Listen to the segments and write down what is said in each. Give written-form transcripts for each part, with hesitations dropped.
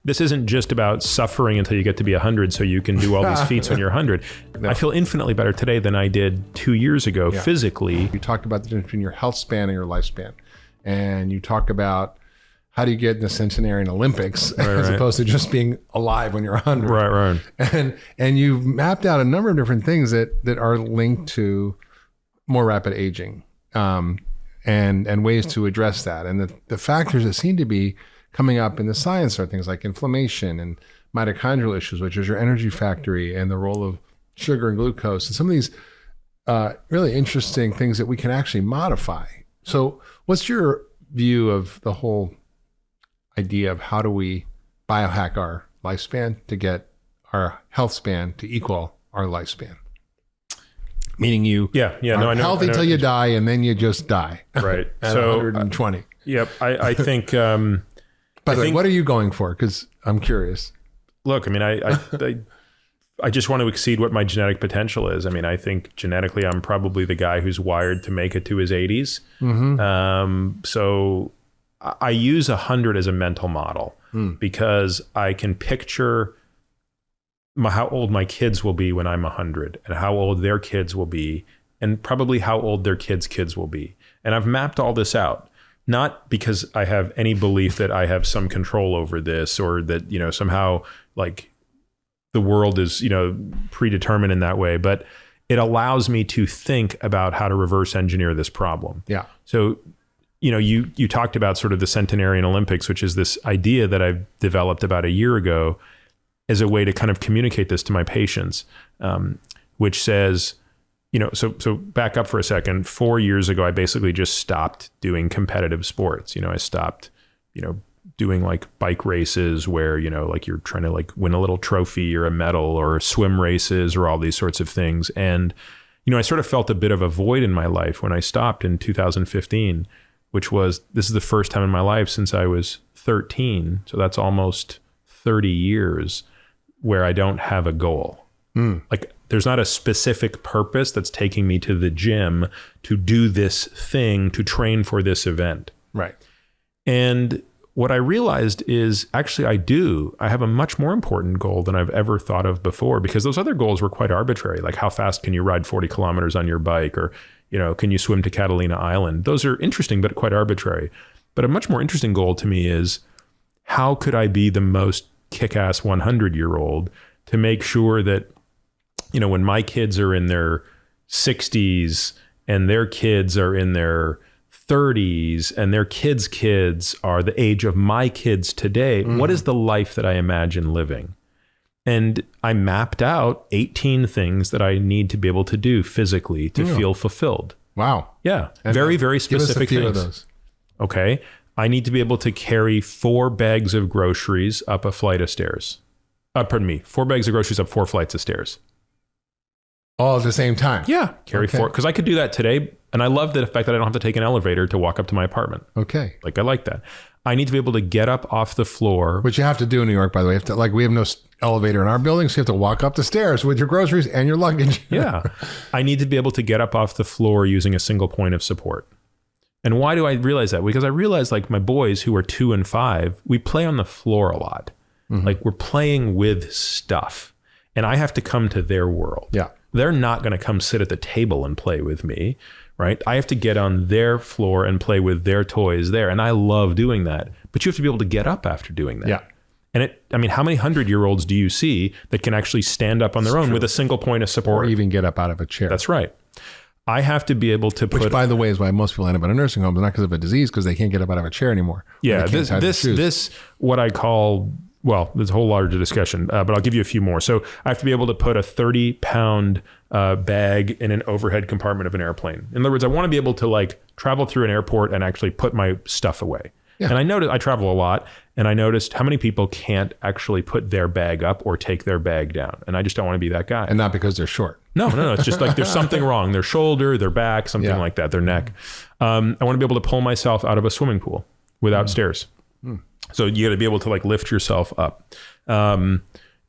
this isn't just about suffering until you get to be 100 so you can do all these feats when you're 100. No. I feel infinitely better today than I did 2 years ago physically. You talked about the difference between your health span and your lifespan. And you talk about how do you get in the Centenarian Olympics as opposed to just being alive when you're 100. Right. And you've mapped out a number of different things that are linked to more rapid aging and ways to address that. And the factors that seem to be coming up in the science are things like inflammation and mitochondrial issues, which is your energy factory, and the role of sugar and glucose, and some of these really interesting things that we can actually modify. So what's your view of the whole idea of how do we biohack our lifespan to get our health span to equal our lifespan? Meaning you are healthy till you die, and then you just die. Right. At 120. Yep. I think... By the way, what are you going for? Because I'm curious. Look, I mean, I just want to exceed what my genetic potential is. I mean, I think genetically, I'm probably the guy who's wired to make it to his 80s. So I use 100 as a mental model because I can picture how old my kids will be when I'm 100, and how old their kids will be, and probably how old their kids' will be. And I've mapped all this out. Not because I have any belief that I have some control over this, or that, you know, somehow like the world is, you know, predetermined in that way, but it allows me to think about how to reverse engineer this problem. Yeah. So, you know, you talked about sort of the Centenarian Olympics, which is this idea that I've developed about a year ago as a way to kind of communicate this to my patients, which says, you know, so back up for a second. 4 years ago, I basically just stopped doing competitive sports. You know, I stopped, you know, doing like bike races where, you know, like you're trying to like win a little trophy or a medal, or swim races or all these sorts of things. And, you know, I sort of felt a bit of a void in my life when I stopped in 2015, which was, this is the first time in my life since I was 13. So that's almost 30 years where I don't have a goal. Like, there's not a specific purpose that's taking me to the gym to do this thing, to train for this event. Right. And what I realized is actually I have a much more important goal than I've ever thought of before, because those other goals were quite arbitrary. Like, how fast can you ride 40 kilometers on your bike? Or, you know, can you swim to Catalina Island? Those are interesting, but quite arbitrary. But a much more interesting goal to me is, how could I be the most kick-ass 100-year-old to make sure that, you know, when my kids are in their 60s and their kids are in their 30s and their kids are the age of my kids today, what is the life that I imagine living? And I mapped out 18 things that I need to be able to do physically to feel fulfilled. Wow. Yeah. And very, very specific give us a few things. of those. Okay. I need to be able to carry 4 bags of groceries up a flight of stairs. 4 bags of groceries up 4 flights of stairs. All at the same time? Yeah. Carry 4. Because I could do that today. And I love the fact that I don't have to take an elevator to walk up to my apartment. Okay. Like, I like that. I need to be able to get up off the floor. Which you have to do in New York, by the way. We have no elevator in our building, so you have to walk up the stairs with your groceries and your luggage. Yeah. I need to be able to get up off the floor using a single point of support. And why do I realize that? Because I realize, like, my boys who are 2 and 5, we play on the floor a lot. Like, we're playing with stuff. And I have to come to their world. Yeah. They're not going to come sit at the table and play with me, right? I have to get on their floor and play with their toys there. And I love doing that. But you have to be able to get up after doing that. Yeah. And I mean, how many 100-year-olds do you see that can actually stand up on their own with a single point of support? Or even get up out of a chair. That's right. I have to be able to put... Which, by the way, is why most people end up in a nursing home, not because of a disease, because they can't get up out of a chair anymore. Yeah, this what I call... Well, there's a whole larger discussion, but I'll give you a few more. So I have to be able to put a 30-pound bag in an overhead compartment of an airplane. In other words, I want to be able to like travel through an airport and actually put my stuff away. Yeah. And I noticed, I travel a lot, and I noticed how many people can't actually put their bag up or take their bag down. And I just don't want to be that guy. And not because they're short. No. It's just like there's something wrong. Their shoulder, their back, something like that, their neck. I want to be able to pull myself out of a swimming pool without stairs. So you got to be able to like lift yourself up. So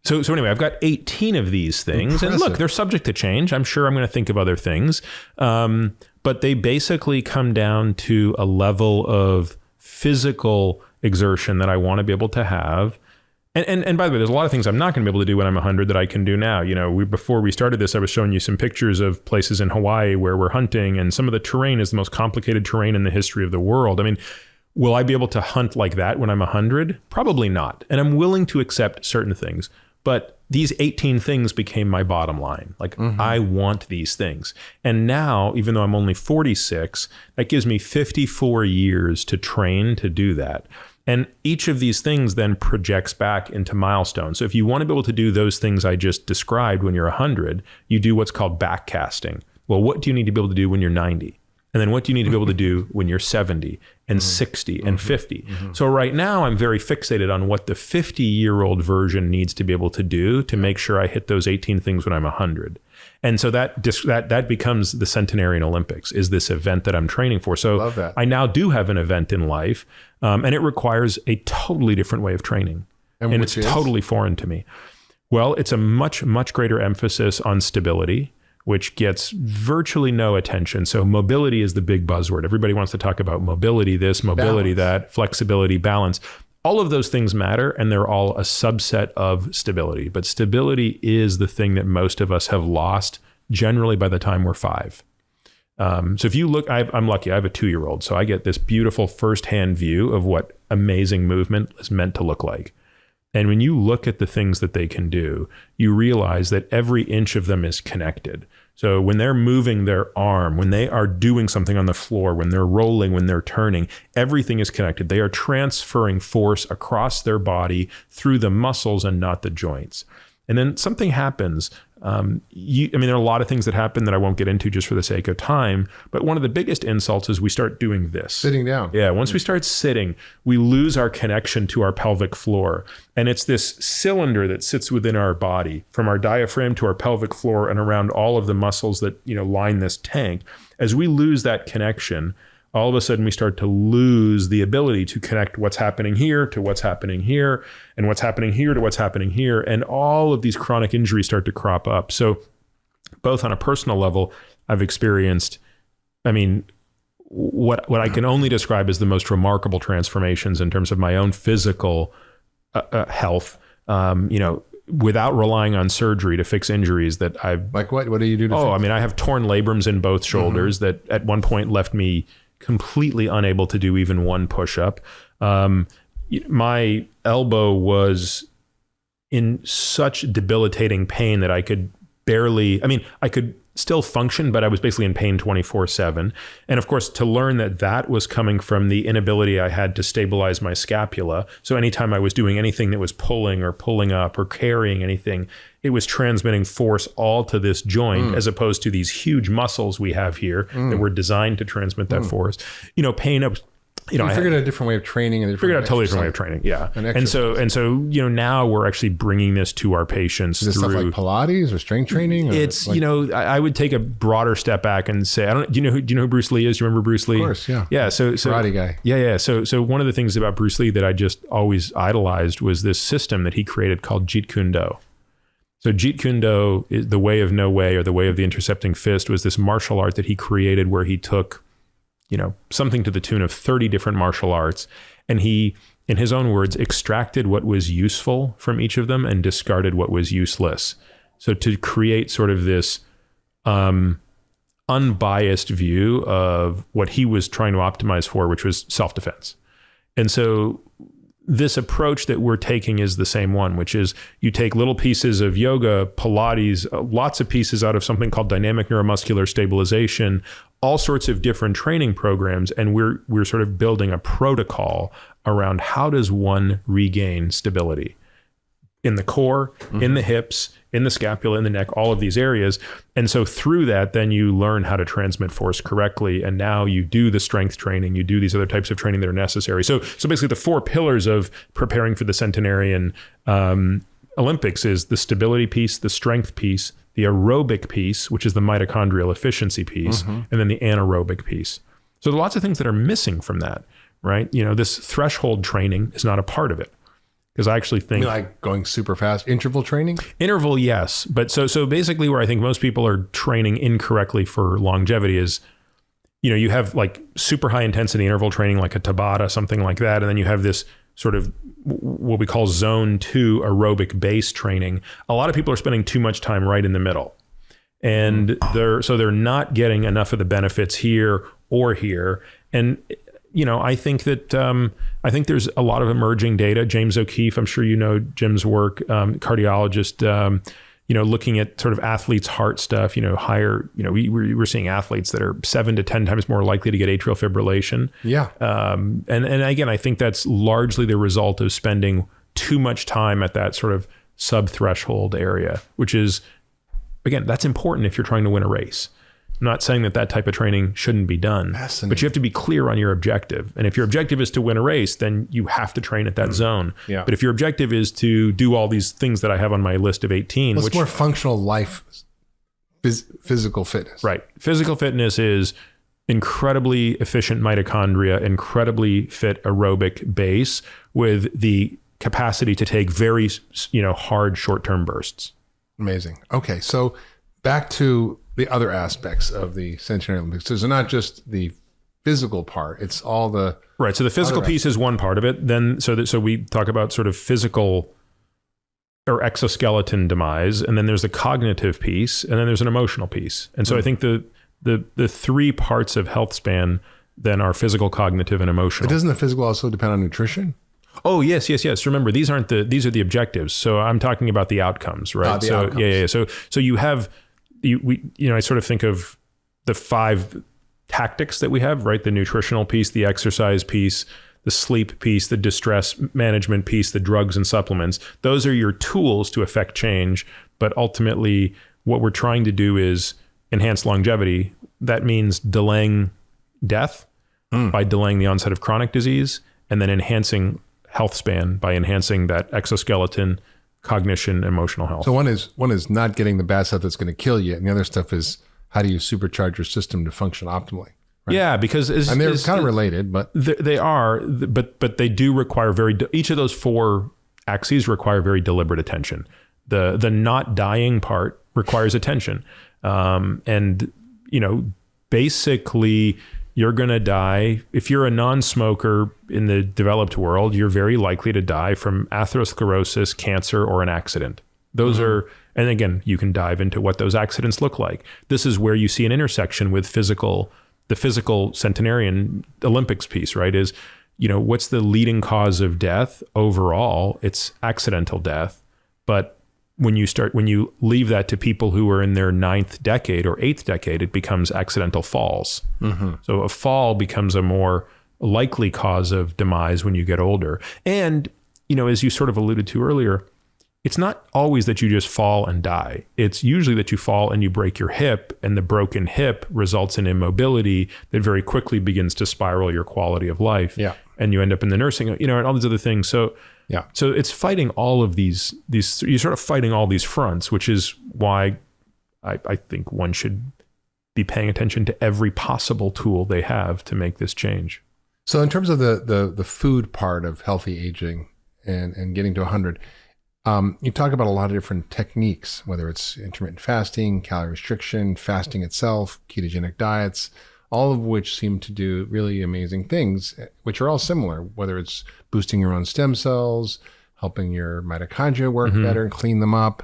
anyway, I've got 18 of these things. Impressive. And look, they're subject to change. I'm sure I'm going to think of other things. But they basically come down to a level of physical exertion that I want to be able to have And by the way, there's a lot of things I'm not going to be able to do when I'm 100 that I can do now. Before we started this, I was showing you some pictures of places in Hawaii where we're hunting, and some of the terrain is the most complicated terrain in the history of the world. I mean, will I be able to hunt like that when I'm 100? Probably not. And I'm willing to accept certain things. But these 18 things became my bottom line. Like, I want these things. And now, even though I'm only 46, that gives me 54 years to train to do that. And each of these things then projects back into milestones. So if you want to be able to do those things I just described when you're 100, you do what's called backcasting. Well, what do you need to be able to do when you're 90? And then what do you need to be able to do when you're 70 and 60 and 50? So right now I'm very fixated on what the 50-year-old version needs to be able to do to make sure I hit those 18 things when I'm 100. And so that becomes the Centenarian Olympics, is this event that I'm training for. So Love that. I now do have an event in life, and it requires a totally different way of training. And it's totally foreign to me. Well, it's a much, much greater emphasis on stability, which gets virtually no attention. So mobility is the big buzzword. Everybody wants to talk about mobility this, mobility that, flexibility, balance. All of those things matter, and they're all a subset of stability. But stability is the thing that most of us have lost generally by the time we're 5. So if you look, I'm lucky, I have a 2-year-old, so I get this beautiful firsthand view of what amazing movement is meant to look like. And when you look at the things that they can do, you realize that every inch of them is connected. So when they're moving their arm, when they are doing something on the floor, when they're rolling, when they're turning, everything is connected. They are transferring force across their body through the muscles and not the joints. And then something happens. There are a lot of things that happen that I won't get into just for the sake of time. But one of the biggest insults is we start doing this. Sitting down. Yeah. Once we start sitting, we lose our connection to our pelvic floor. And it's this cylinder that sits within our body, from our diaphragm to our pelvic floor and around all of the muscles that, line this tank. As we lose that connection, all of a sudden we start to lose the ability to connect what's happening here to what's happening here, and what's happening here to what's happening here. And all of these chronic injuries start to crop up. So both on a personal level, I've experienced, what I can only describe as the most remarkable transformations in terms of my own physical health, without relying on surgery to fix injuries that I've... Like what? What do you do to fix? I have torn labrums in both shoulders that at one point left me completely unable to do even one push-up. My elbow was in such debilitating pain that I could barely, I could still function, but I was basically in pain 24/7. And of course, to learn that was coming from the inability I had to stabilize my scapula. So anytime I was doing anything that was pulling or pulling up or carrying anything, it was transmitting force all to this joint, as opposed to these huge muscles we have here that were designed to transmit that force. Pain up. You figured out a different way of training, and figured out a totally different way of training. Yeah. And so, now we're actually bringing this to our patients. Is this stuff like Pilates or strength training? Or it's, I would take a broader step back and say, do you know who Bruce Lee is? Do you remember Bruce Lee? Of course. Yeah. Yeah. So karate guy. Yeah. So one of the things about Bruce Lee that I just always idolized was this system that he created called Jeet Kune Do. So Jeet Kune Do, is the way of no way, or the way of the intercepting fist, was this martial art that he created where he took something to the tune of 30 different martial arts. And he, in his own words, extracted what was useful from each of them and discarded what was useless. So to create sort of this unbiased view of what he was trying to optimize for, which was self-defense. And so this approach that we're taking is the same one, which is you take little pieces of yoga, Pilates, lots of pieces out of something called dynamic neuromuscular stabilization, all sorts of different training programs, and we're sort of building a protocol around how does one regain stability in the core, in the hips, in the scapula, in the neck, all of these areas. And so through that, then you learn how to transmit force correctly. And now you do the strength training, you do these other types of training that are necessary. So basically the 4 pillars of preparing for the Centenarian Olympics is the stability piece, the strength piece, the aerobic piece, which is the mitochondrial efficiency piece, and then the anaerobic piece. So there are lots of things that are missing from that, right? This threshold training is not a part of it. Because I actually think... like going super fast, interval training? Interval, yes. But so basically where I think most people are training incorrectly for longevity is, you have like super high intensity interval training, like a Tabata, something like that. And then you have this sort of what we call zone 2 aerobic base training, a lot of people are spending too much time right in the middle. And they're not getting enough of the benefits here or here. And, I think that, I think there's a lot of emerging data. James O'Keefe, I'm sure you know Jim's work, cardiologist, looking at sort of athletes' heart stuff, higher, we're seeing athletes that are 7 to 10 times more likely to get atrial fibrillation. Yeah. And again, I think that's largely the result of spending too much time at that sort of sub-threshold area, which is, again, that's important if you're trying to win a race. I'm not saying that type of training shouldn't be done, but you have to be clear on your objective. And if your objective is to win a race, then you have to train at that zone. Yeah. But if your objective is to do all these things that I have on my list of 18, it's more functional life, physical fitness. Right. Physical fitness is incredibly efficient mitochondria, incredibly fit aerobic base with the capacity to take very, hard short-term bursts. Amazing. Okay. So back to the other aspects of the Centenarian Olympics. So it's not just the physical part, it's all the... Right. So the physical piece is one part of it. Then, so we talk about sort of physical or exoskeleton demise, and then there's the cognitive piece, and then there's an emotional piece. And so I think the three parts of healthspan then are physical, cognitive, and emotional. But doesn't the physical also depend on nutrition? Oh, yes. Remember, these are the objectives. So I'm talking about the outcomes, right? Outcomes. Yeah. So you have, I sort of think of the 5 tactics that we have, right? The nutritional piece, the exercise piece, the sleep piece, the distress management piece, the drugs and supplements. Those are your tools to affect change. But ultimately, what we're trying to do is enhance longevity. That means delaying death by delaying the onset of chronic disease, and then enhancing health span by enhancing that exoskeleton, cognition, emotional health. So one is not getting the bad stuff that's going to kill you, and the other stuff is how do you supercharge your system to function optimally? Right? Yeah, because and they're kind of related, but they are, but they do require each of those 4 axes require very deliberate attention. The not dying part requires attention, and basically, you're going to die. If you're a non-smoker in the developed world, you're very likely to die from atherosclerosis, cancer, or an accident. Those are, and again, you can dive into what those accidents look like. This is where you see an intersection with the physical Centenarian Olympics piece, right? Is, what's the leading cause of death overall? It's accidental death. But when you leave that to people who are in their 9th decade or 8th decade, it becomes accidental falls. Mm-hmm. So a fall becomes a more likely cause of demise when you get older. And, as you sort of alluded to earlier, it's not always that you just fall and die. It's usually that you fall and you break your hip, and the broken hip results in immobility that very quickly begins to spiral your quality of life. Yeah. And you end up in the nursing, and all these other things. So yeah. So it's fighting all of these, you're sort of fighting all these fronts, which is why I think one should be paying attention to every possible tool they have to make this change. So in terms of the food part of healthy aging and getting to 100, you talk about a lot of different techniques, whether it's intermittent fasting, calorie restriction, fasting itself, ketogenic diets, all of which seem to do really amazing things, which are all similar, whether it's boosting your own stem cells, helping your mitochondria work better and clean them up,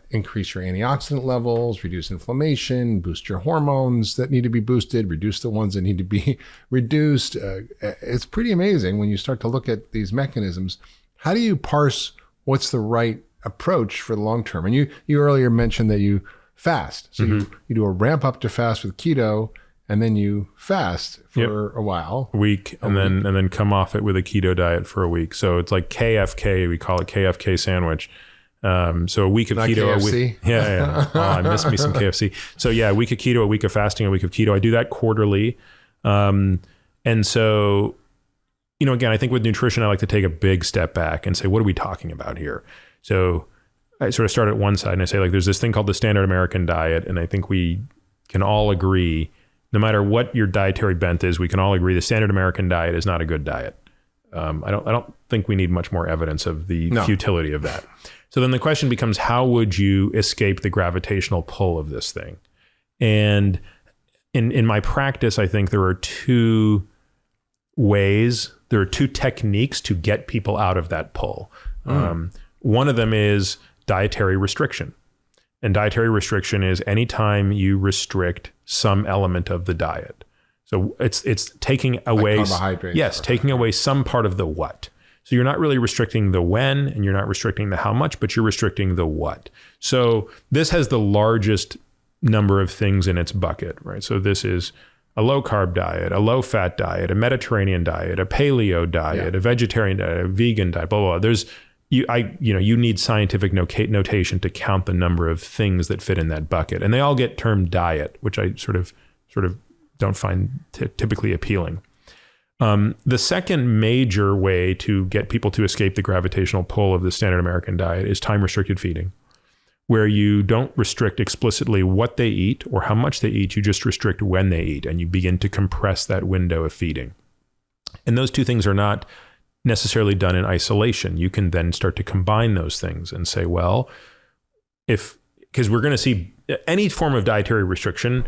increase your antioxidant levels, reduce inflammation, boost your hormones that need to be boosted, reduce the ones that need to be reduced. It's pretty amazing when you start to look at these mechanisms. How do you parse what's the right approach for the long term? And you earlier mentioned that you fast. So you do a ramp up to fast with keto, and then you fast for a while. A week, and then come off it with a keto diet for a week. So it's like KFK, we call it KFK sandwich. So a week of not keto, KFC? a week. Yeah. Oh, I miss me some KFC. So yeah, a week of keto, a week of fasting, a week of keto. I do that quarterly. And so, again, I think with nutrition, I like to take a big step back and say, what are we talking about here? So I sort of start at one side and I say, there's this thing called the standard American diet. And I think we can all agree, no matter what your dietary bent is, we can all agree the standard American diet is not a good diet. I don't think we need much more evidence of the futility of that. So then the question becomes, how would you escape the gravitational pull of this thing? And in my practice, I think there are 2 there are two techniques to get people out of that pull. One of them is dietary restriction. And dietary restriction is anytime you restrict some element of the diet. So it's taking away, like carbohydrates. Yes, taking away some part of the what. So you're not really restricting the when, and you're not restricting the how much, but you're restricting the what. So this has the largest number of things in its bucket, right? So this is a low carb diet, a low fat diet, a Mediterranean diet, a paleo diet, a vegetarian diet, a vegan diet, blah, blah, blah. You need scientific notation to count the number of things that fit in that bucket. And they all get termed diet, which I sort of don't find typically appealing. The second major way to get people to escape the gravitational pull of the standard American diet is time-restricted feeding, where you don't restrict explicitly what they eat or how much they eat. You just restrict when they eat, and you begin to compress that window of feeding. And those two things are not necessarily done in isolation. You can then start to combine those things and say, well, because we're going to see any form of dietary restriction,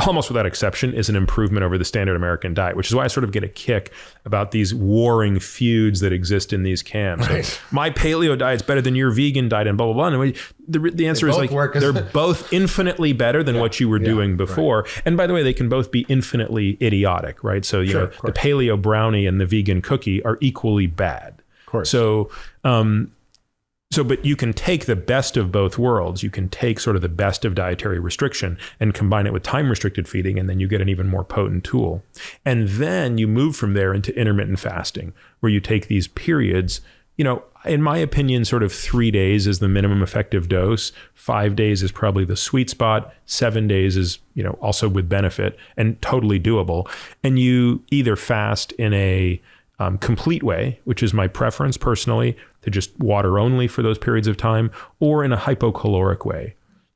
almost without exception, is an improvement over the standard American diet, which is why I sort of get a kick about these warring feuds that exist in these camps. Right. So, my paleo diet's better than your vegan diet and blah, blah, blah. And the answer is like, they're both infinitely better than what you were doing before. Right. And by the way, they can both be infinitely idiotic, right? So the paleo brownie and the vegan cookie are equally bad. Of course. But you can take the best of both worlds. You can take sort of the best of dietary restriction and combine it with time-restricted feeding, and then you get an even more potent tool. And then you move from there into intermittent fasting, where you take these periods, in my opinion, sort of 3 days is the minimum effective dose. 5 days is probably the sweet spot. 7 days is, also with benefit and totally doable. And you either fast in a complete way, which is my preference personally, to just water only for those periods of time, or in a hypocaloric way.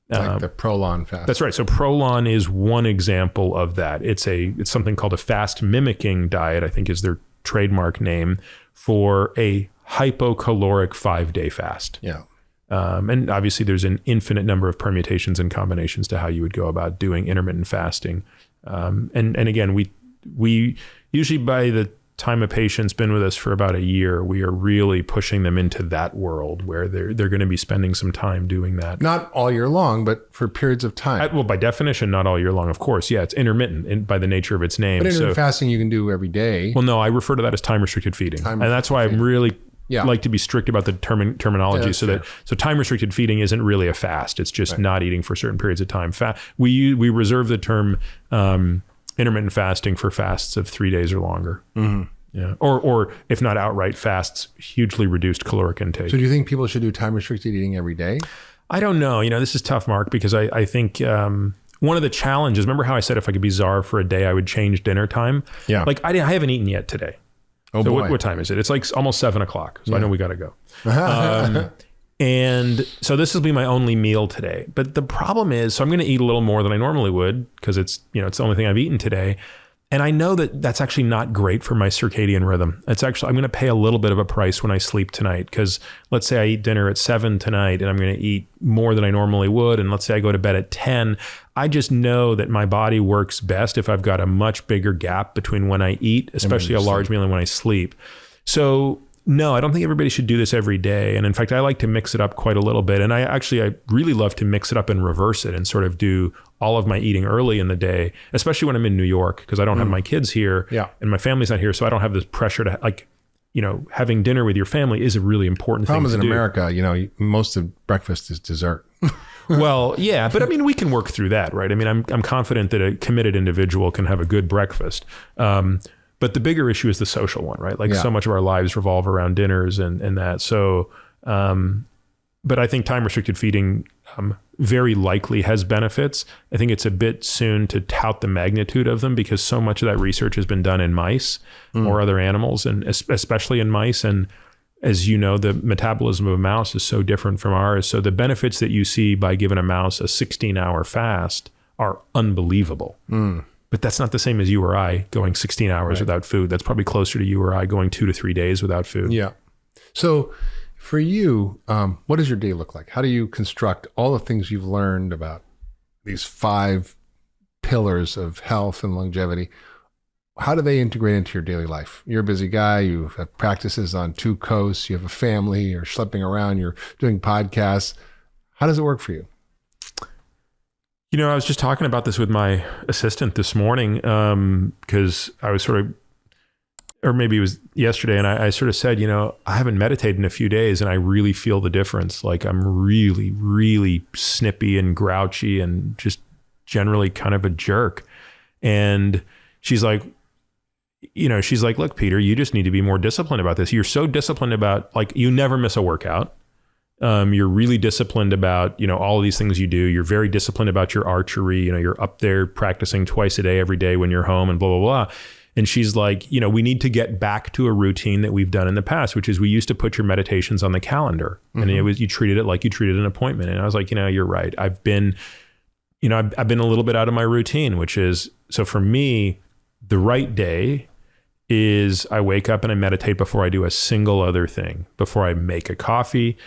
Like the Prolon fast. That's right. So Prolon is one example of that. It's something called a fast mimicking diet, I think is their trademark name, for a hypocaloric 5-day fast. Yeah. And obviously there's an infinite number of permutations and combinations to how you would go about doing intermittent fasting. And again, we usually, by the time a patient's been with us for about a year, we are really pushing them into that world where they're going to be spending some time doing that. Not all year long, but for periods of time. Well, by definition, not all year long, of course. Yeah, it's intermittent by the nature of its name. But intermittent fasting you can do every day. Well, no, I refer to that as time-restricted feeding. And that's why I'm really like to be strict about the terminology. So time-restricted feeding isn't really a fast. It's just not eating for certain periods of time. We reserve the term intermittent fasting for fasts of 3 days or longer. Mm-hmm. Yeah. Or if not outright fasts, hugely reduced caloric intake. So do you think people should do time-restricted eating every day? I don't know. This is tough, Mark, because I think one of the challenges, remember how I said if I could be czar for a day, I would change dinner time? Yeah. Like I haven't eaten yet today. Oh, so boy. What time is it? It's like almost 7 o'clock. So I know we got to go. And so this will be my only meal today. But the problem is, so I'm going to eat a little more than I normally would because it's the only thing I've eaten today. And I know that that's actually not great for my circadian rhythm. I'm going to pay a little bit of a price when I sleep tonight, because let's say I eat dinner at 7 tonight and I'm going to eat more than I normally would. And let's say I go to bed at 10. I just know that my body works best if I've got a much bigger gap between when I eat, especially a large meal, and when I sleep. So no, I don't think everybody should do this every day. And in fact, I like to mix it up quite a little bit. And I really love to mix it up and reverse it and sort of do all of my eating early in the day, especially when I'm in New York, because I don't have my kids here and my family's not here. So I don't have this pressure to having dinner with your family is a really important thing to do. The problem is in America, most of breakfast is dessert. Well, yeah, but we can work through that, right? I'm confident that a committed individual can have a good breakfast. But the bigger issue is the social one, right? So much of our lives revolve around dinners and that. So, but I think time-restricted feeding very likely has benefits. I think it's a bit soon to tout the magnitude of them, because so much of that research has been done in mice or other animals, and especially in mice. And as you know, the metabolism of a mouse is so different from ours. So the benefits that you see by giving a mouse a 16-hour fast are unbelievable. But that's not the same as you or I going 16 hours without food. That's probably closer to you or I going 2 to 3 days without food. Yeah. So for you, what does your day look like? How do you construct all the things you've learned about these 5 pillars of health and longevity? how do they integrate into your daily life? You're a busy guy. You have practices on 2 coasts. You have a family. You're schlepping around. You're doing podcasts. How does it work for you? You know, I was just talking about this with my assistant this morning because I was sort of, or maybe it was yesterday, and I sort of said, you know, I haven't meditated in a few days and I really feel the difference. Like I'm really, really snippy and grouchy and just generally kind of a jerk. And she's like, look, Peter, you just need to be more disciplined about this. You're so disciplined about, like, you never miss a workout. You're really disciplined about, you know, all of these things you do. You're very disciplined about your archery. You know, you're up there practicing twice a day, every day when you're home and blah, blah, blah. And she's like, you know, we need to get back to a routine that we've done in the past, which is we used to put your meditations on the calendar and it was, you treated it like you treated an appointment. And I was like, you know, you're right. I've been a little bit out of my routine, which is, so for me, the right day is I wake up and I meditate before I do a single other thing, before I make a coffee,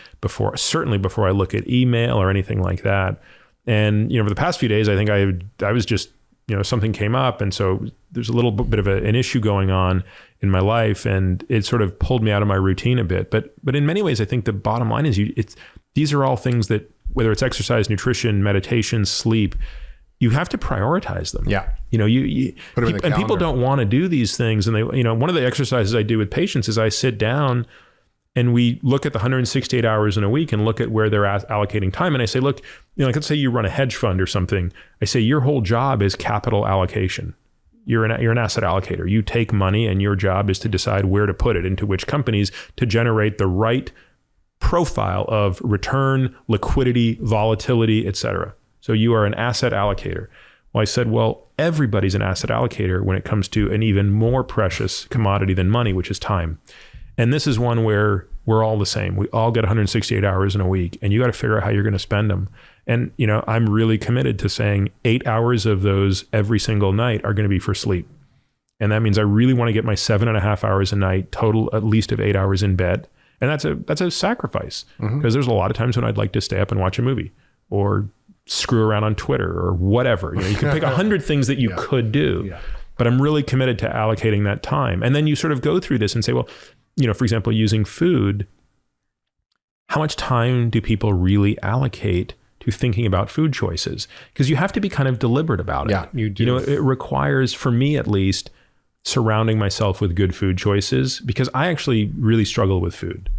certainly before I look at email or anything like that. And, you know, for the past few days, I think I was just, you know, something came up. And so there's a little bit of an issue going on in my life, and it sort of pulled me out of my routine a bit. But in many ways, I think the bottom line is these are all things that, whether it's exercise, nutrition, meditation, sleep, you have to prioritize them. Yeah. You know, and people don't want to do these things. And they, you know, one of the exercises I do with patients is I sit down and we look at the 168 hours in a week and look at where they're allocating time. And I say, look, you know, like let's say you run a hedge fund or something. I say your whole job is capital allocation. You're an asset allocator. You take money and your job is to decide where to put it, into which companies, to generate the right profile of return, liquidity, volatility, et cetera. So you are an asset allocator. Well, I said, well, everybody's an asset allocator when it comes to an even more precious commodity than money, which is time. And this is one where we're all the same. We all get 168 hours in a week, and you got to figure out how you're going to spend them. And, you know, I'm really committed to saying 8 hours of those every single night are going to be for sleep. And that means I really want to get my 7.5 hours a night total, at least of 8 hours in bed. And that's a sacrifice, because there's a lot of times when I'd like to stay up and watch a movie or screw around on Twitter or whatever. You know, you can pick 100 things that you could do, but I'm really committed to allocating that time. And then you sort of go through this and say, well, you know, for example, using food, how much time do people really allocate to thinking about food choices? Because you have to be kind of deliberate about it. Yeah, you do. You know, it requires, for me at least, surrounding myself with good food choices, because I actually really struggle with food.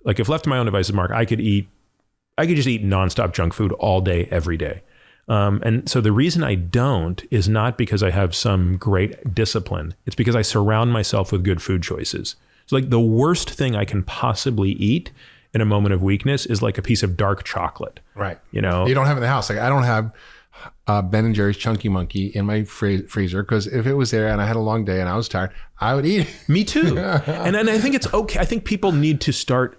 Like if left to my own devices, Mark, I could just eat nonstop junk food all day, every day. And so the reason I don't is not because I have some great discipline. It's because I surround myself with good food choices. So like the worst thing I can possibly eat in a moment of weakness is like a piece of dark chocolate. Right. You know, you don't have it in the house. Like I don't have Ben & Jerry's Chunky Monkey in my freezer, because if it was there and I had a long day and I was tired, I would eat it. Me too. and I think it's okay. I think people need to start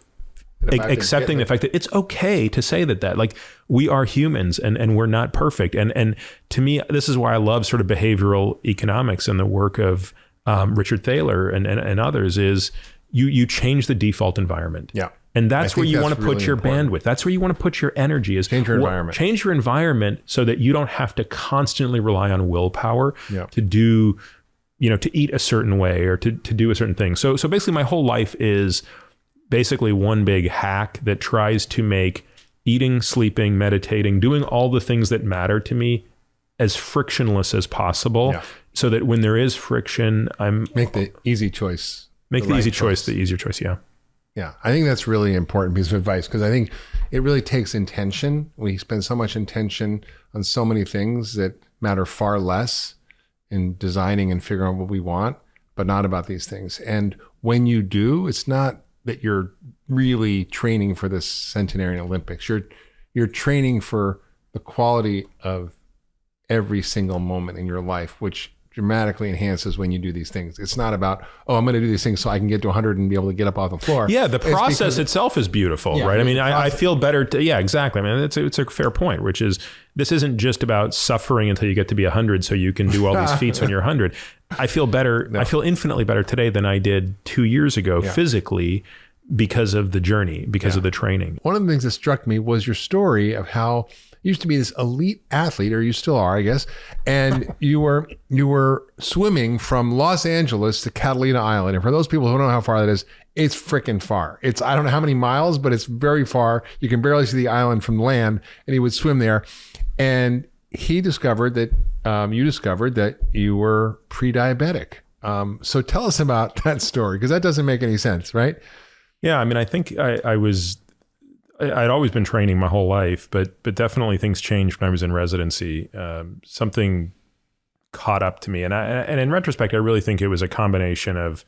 accepting the fact that it's okay to say that like we are humans and we're not perfect. And to me, this is why I love sort of behavioral economics and the work of Richard Thaler and others, is you change the default environment. Yeah. And that's where you want to put your bandwidth. That's where you want to put your energy, is change your environment. Change your environment so that you don't have to constantly rely on willpower to do, you know, to eat a certain way or to do a certain thing. So basically my whole life is basically one big hack that tries to make eating, sleeping, meditating, doing all the things that matter to me as frictionless as possible, so that when there is friction, make the easy choice. Make the easy choice the easier choice. Yeah. Yeah. I think that's really important piece of advice, because I think it really takes intention. We spend so much intention on so many things that matter far less in designing and figuring out what we want, but not about these things. And when you do, it's not that you're really training for this Centenarian Olympics. You're training for the quality of every single moment in your life, which dramatically enhances when you do these things. It's not about, oh, I'm going to do these things so I can get to 100 and be able to get up off the floor. Yeah, the process itself is beautiful, right? I mean, I feel better. Yeah, exactly. I mean, it's a fair point, which is, this isn't just about suffering until you get to be 100 so you can do all these feats when you're 100. I feel better. No. I feel infinitely better today than I did 2 years ago physically, because of the journey, because of the training. One of the things that struck me was your story of how used to be this elite athlete, or you still are, I guess, and you were swimming from Los Angeles to Catalina Island. And for those people who don't know how far that is, it's freaking far. I don't know how many miles, but it's very far. You can barely see the island from land, and he would swim there. And he discovered that you discovered that you were pre-diabetic. So tell us about that story, because that doesn't make any sense, right? Yeah, I mean, I think I'd always been training my whole life, but definitely things changed when I was in residency. Something caught up to me, and in retrospect, I really think it was a combination of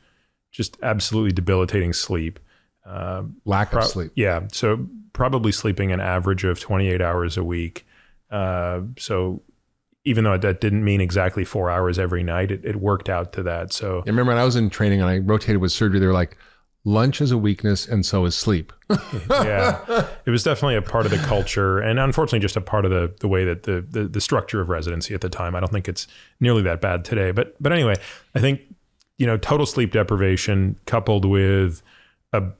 just absolutely debilitating sleep, lack of sleep. Yeah, so probably sleeping an average of 28 hours a week. So even though that didn't mean exactly 4 hours every night, it worked out to that. So I remember when I was in training and I rotated with surgery, they were like, lunch is a weakness and so is sleep. Yeah, it was definitely a part of the culture, and unfortunately just a part of the way that the structure of residency at the time. I don't think it's nearly that bad today, but anyway, I think, total sleep deprivation coupled with a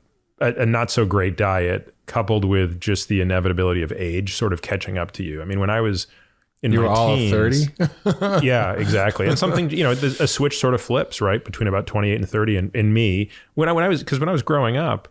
not so great diet, coupled with just the inevitability of age sort of catching up to you. I mean, when I was in you my were all teens, 30? Yeah, exactly. And something, a switch sort of flips, right, between about 28 and 30. And in me, when I was growing up,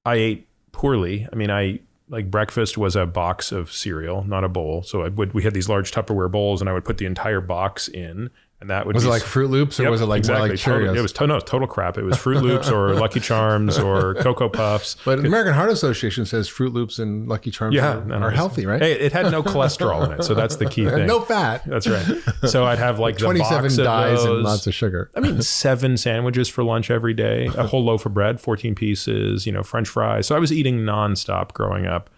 I ate poorly. I mean, like breakfast was a box of cereal, not a bowl. So we had these large Tupperware bowls, and I would put the entire box in. And that would was it like Fruit Loops, or yep, was it like exactly. more like Cheerios? It was total crap. It was Fruit Loops or Lucky Charms or Cocoa Puffs. But the American Heart Association says Fruit Loops and Lucky Charms are healthy, right? Hey, it had no cholesterol in it, so that's the key thing. No fat. That's right. So I'd have like the 27 box of dyes those. and lots of sugar. I mean, 7 sandwiches for lunch every day, a whole loaf of bread, 14 pieces, French fries. So I was eating nonstop growing up.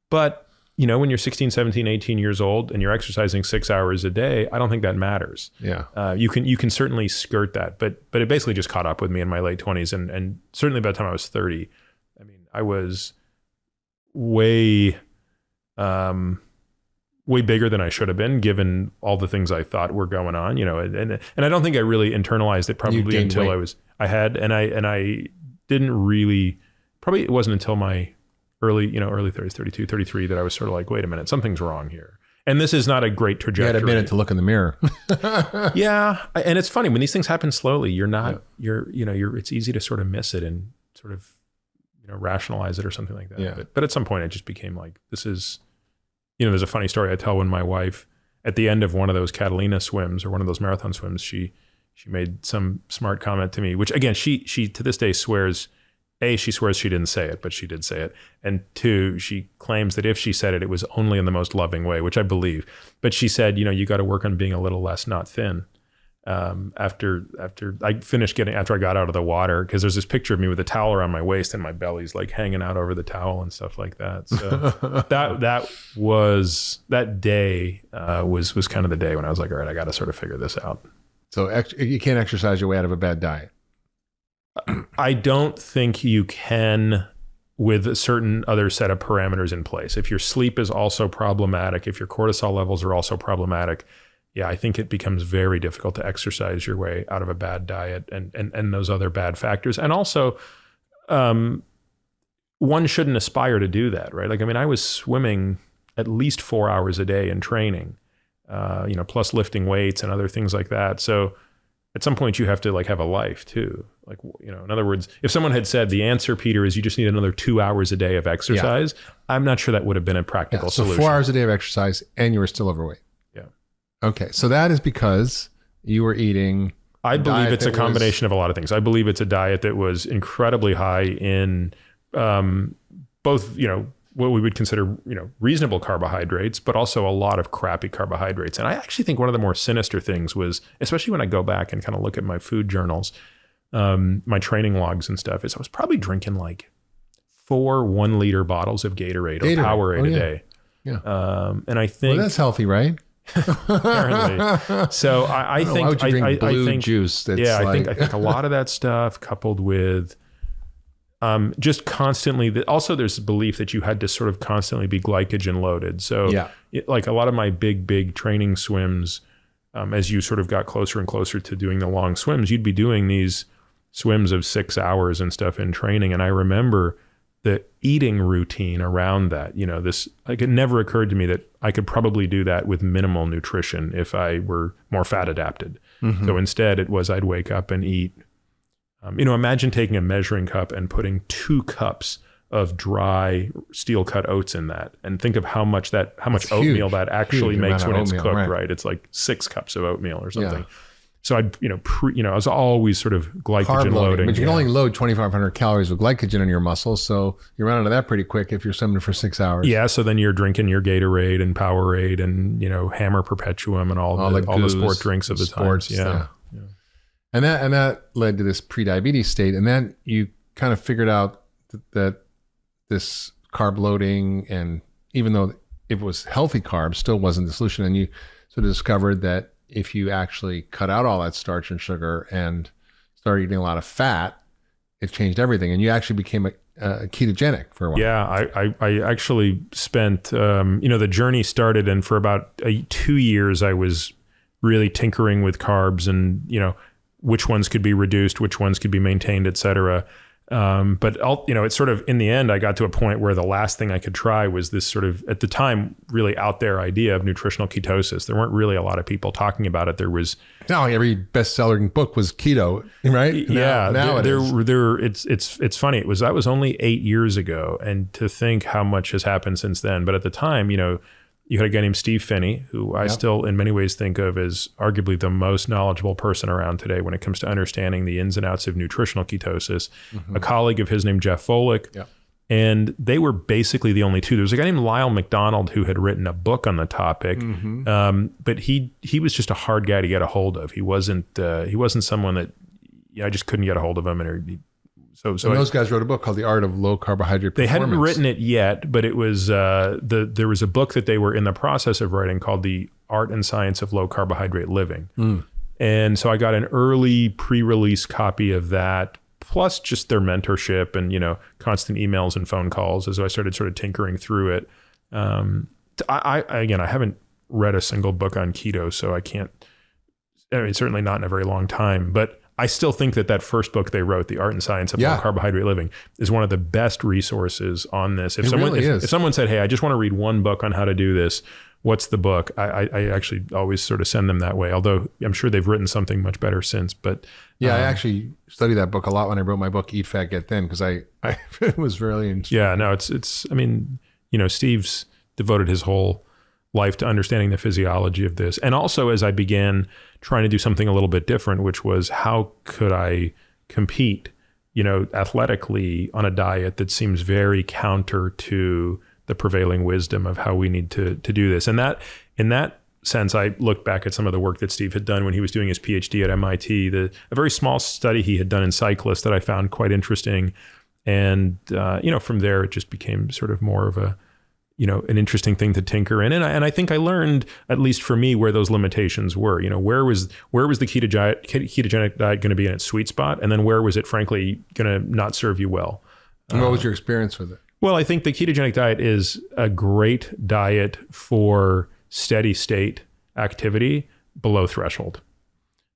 But when you're 16, 17, 18 years old and you're exercising 6 hours a day, I don't think that matters. Yeah. You can certainly skirt that, but it basically just caught up with me in my late 20s. And certainly by the time I was 30, I mean, I was way bigger than I should have been, given all the things I thought were going on, and I don't think I really internalized it probably until weight. I didn't really, probably it wasn't until my early 30s, 32, 33, that I was sort of like, wait a minute, something's wrong here. And this is not a great trajectory. You had a minute to look in the mirror. Yeah. And it's funny when these things happen slowly, it's easy to sort of miss it and sort of, rationalize it or something like that. Yeah. But at some point it just became like, this is, there's a funny story I tell when my wife, at the end of one of those Catalina swims or one of those marathon swims, she made some smart comment to me, which again, she to this day swears, she swears she didn't say it, but she did say it. And 2, she claims that if she said it, it was only in the most loving way, which I believe. But she said, you got to work on being a little less not thin. After I got out of the water, because there's this picture of me with a towel around my waist and my belly's like hanging out over the towel and stuff like that. So that day was kind of the day when I was like, all right, I got to sort of figure this out. So you can't exercise your way out of a bad diet. I don't think you can with a certain other set of parameters in place. If your sleep is also problematic, if your cortisol levels are also problematic, I think it becomes very difficult to exercise your way out of a bad diet and those other bad factors. And also, one shouldn't aspire to do that, right? Like, I mean, I was swimming at least 4 hours a day in training, plus lifting weights and other things like that. So at some point you have to have a life too. Like, in other words, if someone had said the answer, Peter, is you just need another 2 hours a day of exercise, I'm not sure that would have been a practical so solution. 4 hours a day of exercise and you were still overweight. Yeah. Okay. So that is because you were eating. I believe it's a combination of a lot of things. I believe it's a diet that was incredibly high in both, what we would consider, reasonable carbohydrates, but also a lot of crappy carbohydrates. And I actually think one of the more sinister things was, especially when I go back and kind of look at my food journals, my training logs and stuff, is I was probably drinking like 4 1-liter bottles of Gatorade or Powerade a day. Yeah. And I think that's healthy, right? Apparently. So I think, why would you drink blue juice? That's I think a lot of that stuff coupled with just constantly, also there's a belief that you had to sort of constantly be glycogen loaded. So like a lot of my big training swims, as you sort of got closer and closer to doing the long swims, you'd be doing these swims of 6 hours and stuff in training. And I remember the eating routine around that, it never occurred to me that I could probably do that with minimal nutrition if I were more fat adapted. So instead it was I'd wake up and eat, imagine taking a measuring cup and putting 2 cups of dry steel cut oats in that, and think of how much oatmeal huge, that actually makes when it's oatmeal, cooked, right? It's like 6 cups of oatmeal or something. So I was always sort of glycogen loading. But you can only load 2,500 calories of glycogen in your muscles, so you run out of that pretty quick if you're swimming for 6 hours. Yeah, so then you're drinking your Gatorade and Powerade and Hammer Perpetuum and all the sport drinks of the time. Yeah. And that led to this prediabetes state, and then you kind of figured out that this carb loading, and even though it was healthy carbs, still wasn't the solution, and you sort of discovered that if you actually cut out all that starch and sugar and started eating a lot of fat, it changed everything. And you actually became a ketogenic for a while. Yeah, I actually spent, the journey started, and for about 2 years, I was really tinkering with carbs and, which ones could be reduced, which ones could be maintained, et cetera. But it's sort of, in the end, I got to a point where the last thing I could try was this sort of, at the time, really out there idea of nutritional ketosis. There weren't really a lot of people talking about it. There was every best-selling book was keto, right? It's funny. That was only 8 years ago, and to think how much has happened since then. But at the time, you had a guy named Steve Phinney, who I still in many ways think of as arguably the most knowledgeable person around today when it comes to understanding the ins and outs of nutritional ketosis. A colleague of his named Jeff Volek. And they were basically the only two. There was a guy named Lyle McDonald who had written a book on the topic, but he was just a hard guy to get a hold of. He wasn't someone that I just couldn't get a hold of him. So those guys wrote a book called The Art of Low Carbohydrate Performance. They hadn't written it yet, but it was there was a book that they were in the process of writing called The Art and Science of Low Carbohydrate Living. And so I got an early pre-release copy of that, plus just their mentorship and constant emails and phone calls as I started sort of tinkering through it. I haven't read a single book on keto, so I can't. Certainly not in a very long time, but I still think that first book they wrote, The Art and Science of Low Carbohydrate Living, is one of the best resources on this. If someone said, hey, I just want to read one book on how to do this, what's the book? I actually always sort of send them that way, although I'm sure they've written something much better since. But I actually studied that book a lot when I wrote my book, Eat Fat, Get Thin, because I was really interested. Yeah, no, Steve's devoted his whole life to understanding the physiology of this. And also as I began trying to do something a little bit different, which was how could I compete, athletically on a diet that seems very counter to the prevailing wisdom of how we need to do this. And that, in that sense, I look back at some of the work that Steve had done when he was doing his PhD at MIT, a very small study he had done in cyclists that I found quite interesting. And, from there, it just became sort of more of an interesting thing to tinker in. And I think I learned, at least for me, where those limitations were. Where was the ketogenic diet going to be in its sweet spot? And then where was it, frankly, going to not serve you well? And what was your experience with it? Well, I think the ketogenic diet is a great diet for steady state activity below threshold.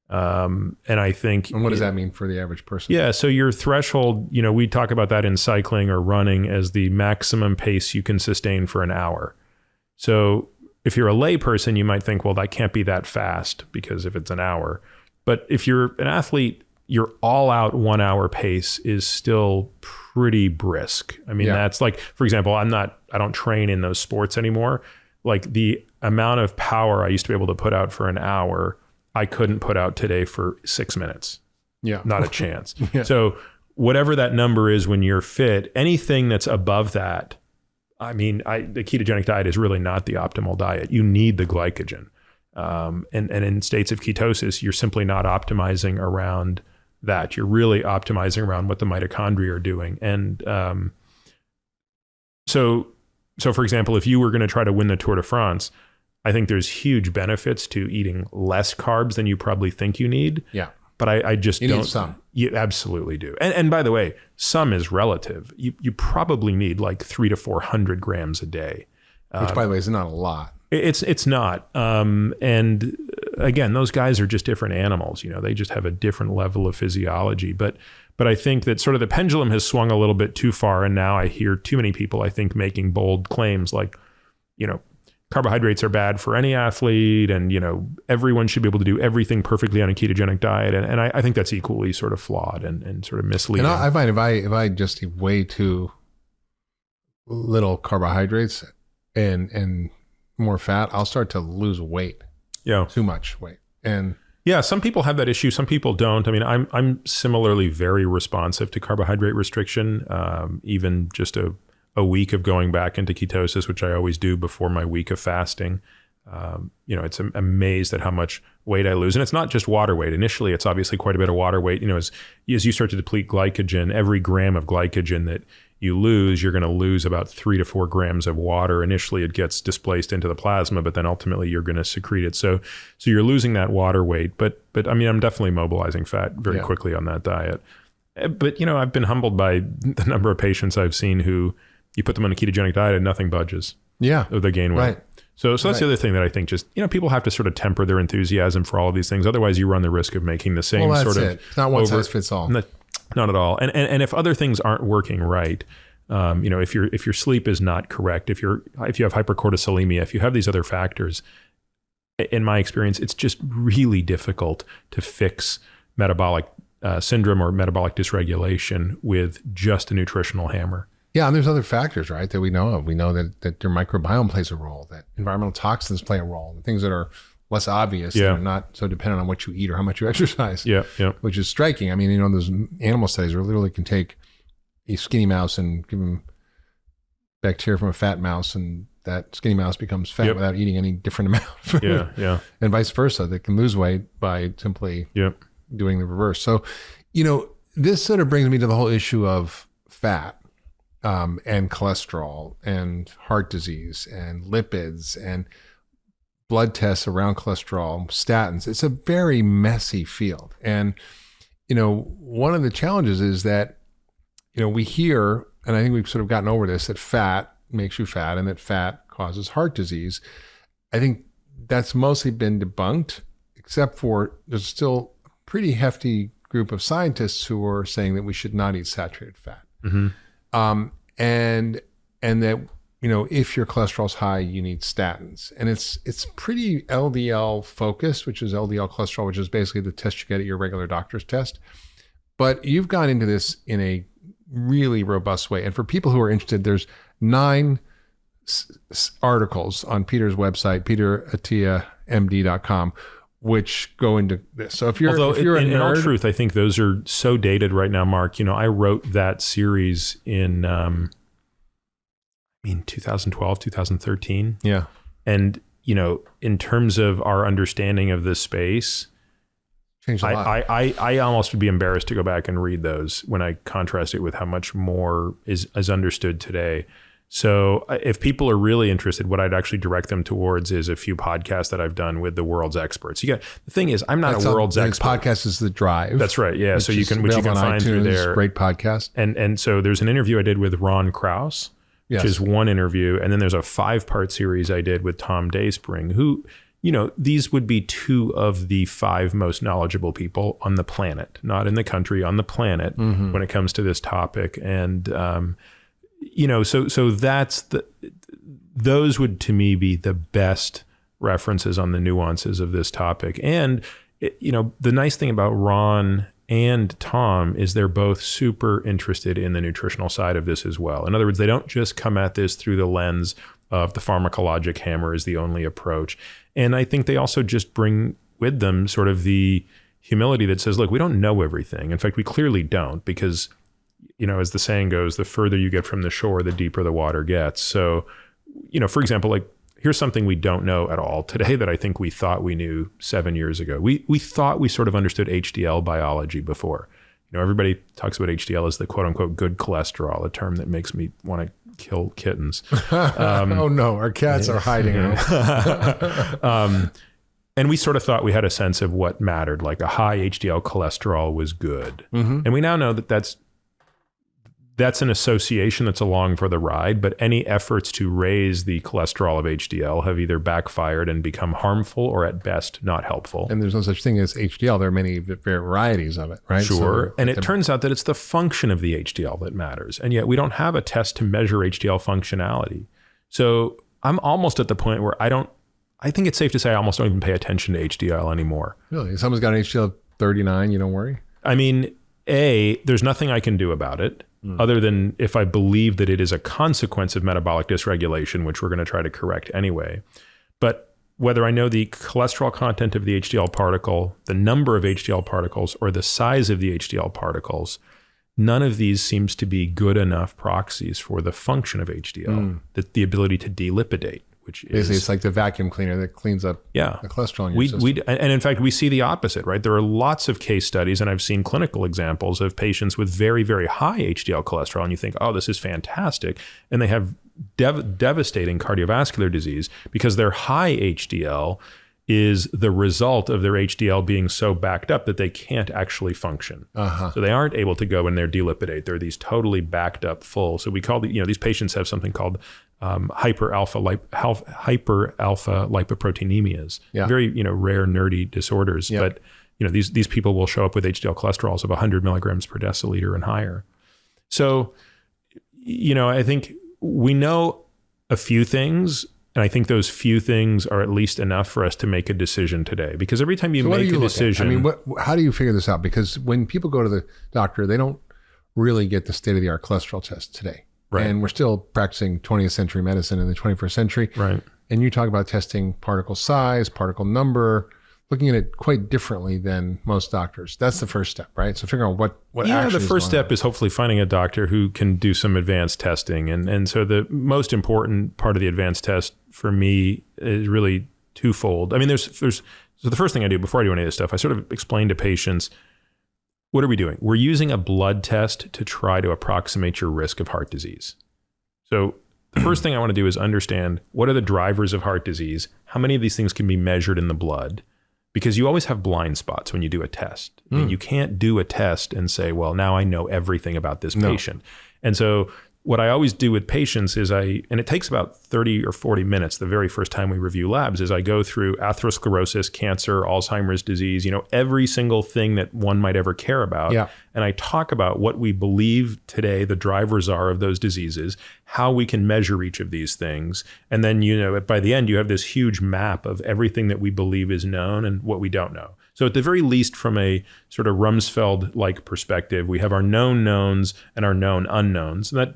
And I think... And what does that mean for the average person? Yeah, so your threshold, we talk about that in cycling or running as the maximum pace you can sustain for an hour. So if you're a lay person, you might think, well, that can't be that fast because if it's an hour. But if you're an athlete, your all-out 1 hour pace is still pretty brisk. That's like, for example, I don't train in those sports anymore. Like the amount of power I used to be able to put out for an hour, I couldn't put out today for 6 minutes. Yeah. Not a chance. So whatever that number is when you're fit, anything that's above that, the ketogenic diet is really not the optimal diet. You need the glycogen. And in states of ketosis, you're simply not optimizing around that. You're really optimizing around what the mitochondria are doing. And so for example, if you were going to try to win the Tour de France, I think there's huge benefits to eating less carbs than you probably think you need. Yeah. But I just you don't. Need some. You absolutely do. And by the way, some is relative. You probably need like 300 to 400 grams a day. Which, by the way, is not a lot. It's not. And again, those guys are just different animals. They just have a different level of physiology. But I think that sort of the pendulum has swung a little bit too far. And now I hear too many people, I think, making bold claims like, carbohydrates are bad for any athlete, and everyone should be able to do everything perfectly on a ketogenic diet, and I think that's equally sort of flawed and sort of misleading. And I find if I just eat way too little carbohydrates and more fat, I'll start to lose weight. Yeah, too much weight. And yeah, some people have that issue. Some people don't. I mean, I'm similarly very responsive to carbohydrate restriction. Even just a week of going back into ketosis, which I always do before my week of fasting. It's amazed at how much weight I lose. And it's not just water weight. Initially, it's obviously quite a bit of water weight. As you start to deplete glycogen, every gram of glycogen that you lose, you're going to lose about 3 to 4 grams of water. Initially, it gets displaced into the plasma, but then ultimately you're going to secrete it. So you're losing that water weight. But I mean, I'm definitely mobilizing fat very quickly on that diet. But, I've been humbled by the number of patients I've seen who you put them on a ketogenic diet and nothing budges. Yeah. Or they gain weight. Right. So that's the other thing that I think just, people have to sort of temper their enthusiasm for all of these things. Otherwise you run the risk of making the same sort of. It's not one size fits all. Not at all. And if other things aren't working right, if your sleep is not correct, if you have hypercortisolemia, if you have these other factors, in my experience, it's just really difficult to fix metabolic syndrome or metabolic dysregulation with just a nutritional hammer. Yeah, and there's other factors, right, that we know of. We know that your microbiome plays a role, that environmental toxins play a role, the things that are less obvious, that are not so dependent on what you eat or how much you exercise, which is striking. I mean, those animal studies where literally can take a skinny mouse and give them bacteria from a fat mouse, and that skinny mouse becomes fat without eating any different amount of food. And vice versa. They can lose weight by simply doing the reverse. So, this sort of brings me to the whole issue of fat. And cholesterol and heart disease and lipids and blood tests around cholesterol, statins. It's a very messy field. And, one of the challenges is that, we hear, and I think we've sort of gotten over this, that fat makes you fat and that fat causes heart disease. I think that's mostly been debunked, except for there's still a pretty hefty group of scientists who are saying that we should not eat saturated fat. Mm-hmm. And that, if your cholesterol's high, you need statins. And it's pretty LDL focused, which is LDL cholesterol, which is basically the test you get at your regular doctor's test. But you've gone into this in a really robust way. And for people who are interested, there's 9 articles on Peter's website, peterattiamd.com, which go into this. So if you're in all truth, I think those are so dated right now, Mark. I wrote that series in 2012, 2013. Yeah. And, in terms of our understanding of this space, changed a lot. I almost would be embarrassed to go back and read those when I contrast it with how much more is understood today. So if people are really interested, what I'd actually direct them towards is a few podcasts that I've done with the world's experts. The thing is, I'm not a world's expert. Podcast is The Drive. That's right. Yeah. So which you can find iTunes, through there. Great podcast. And so there's an interview I did with Ron Krause, which is one interview. And then there's a 5-part series I did with Tom Dayspring, who, these would be 2 of the 5 most knowledgeable people on the planet, not in the country, on the planet, when it comes to this topic. And, so that's those would to me be the best references on the nuances of this topic. And, the nice thing about Ron and Tom is they're both super interested in the nutritional side of this as well. In other words, they don't just come at this through the lens of the pharmacologic hammer is the only approach. And I think they also just bring with them sort of the humility that says, look, we don't know everything. In fact, we clearly don't, because as the saying goes, the further you get from the shore, the deeper the water gets. So, for example, like here's something we don't know at all today that I think we thought we knew 7 years ago. We thought we sort of understood HDL biology before. Everybody talks about HDL as the quote unquote good cholesterol, a term that makes me want to kill kittens. Oh no, our cats are hiding. And we sort of thought we had a sense of what mattered, like a high HDL cholesterol was good. Mm-hmm. And we now know that that's an association that's along for the ride, but any efforts to raise the cholesterol of HDL have either backfired and become harmful or at best not helpful. And there's no such thing as HDL. There are many varieties of it, right? Sure. So, and it turns out that it's the function of the HDL that matters. And yet we don't have a test to measure HDL functionality. So I'm almost at the point where I think it's safe to say I almost don't even pay attention to HDL anymore. Really? If someone's got an HDL 39, you don't worry? I mean, there's nothing I can do about it other than if I believe that it is a consequence of metabolic dysregulation, which we're going to try to correct anyway. But whether I know the cholesterol content of the HDL particle, the number of HDL particles, or the size of the HDL particles, none of these seems to be good enough proxies for the function of HDL, the ability to delipidate, which is... Basically, it's like the vacuum cleaner that cleans up the cholesterol in your system. And in fact, we see the opposite, right? There are lots of case studies, and I've seen clinical examples of patients with very, very high HDL cholesterol, and you think, oh, this is fantastic. And they have devastating cardiovascular disease because their high HDL is the result of their HDL being so backed up that they can't actually function. So they aren't able to go in there delipidate. They're these totally backed up full. So we call these patients have something called hyper alpha lipoproteinemias. Very rare nerdy disorders. But these people will show up with HDL cholesterols of 100 milligrams per deciliter and higher. So I think we know a few things. And I think those few things are at least enough for us to make a decision today. Because every time you make a decision... I mean, how do you figure this out? Because when people go to the doctor, they don't really get the state-of-the-art cholesterol test today. Right. And we're still practicing 20th century medicine in the 21st century. Right. And you talk about testing particle size, particle number, looking at it quite differently than most doctors. That's the first step, right? So figuring out what actually the first step is hopefully finding a doctor who can do some advanced testing. And so the most important part of the advanced test for me is really twofold. I mean, so the first thing I do before I do any of this stuff, I sort of explain to patients, what are we doing? We're using a blood test to try to approximate your risk of heart disease. So the first thing I want to do is understand what are the drivers of heart disease? How many of these things can be measured in the blood? Because you always have blind spots when you do a test. I mean, you can't do a test and say, well, now I know everything about this patient. And so what I always do with patients is and it takes about 30 or 40 minutes the very first time we review labs, is I go through atherosclerosis, cancer, Alzheimer's disease, every single thing that one might ever care about. And I talk about what we believe today the drivers are of those diseases, how we can measure each of these things. And then, by the end, you have this huge map of everything that we believe is known and what we don't know. So at the very least, from a sort of Rumsfeld-like perspective, we have our known knowns and our known unknowns. And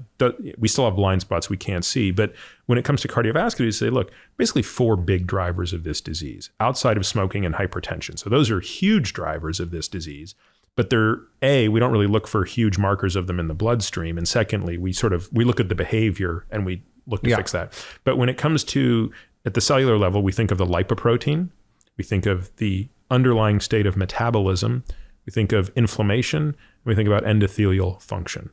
we still have blind spots we can't see. But when it comes to cardiovascular, you say, look, basically 4 big drivers of this disease outside of smoking and hypertension. So those are huge drivers of this disease. But we don't really look for huge markers of them in the bloodstream. And secondly, we look at the behavior and we look to fix that. But when it comes to, at the cellular level, we think of the lipoprotein. We think of the underlying state of metabolism. We think of inflammation. And we think about endothelial function.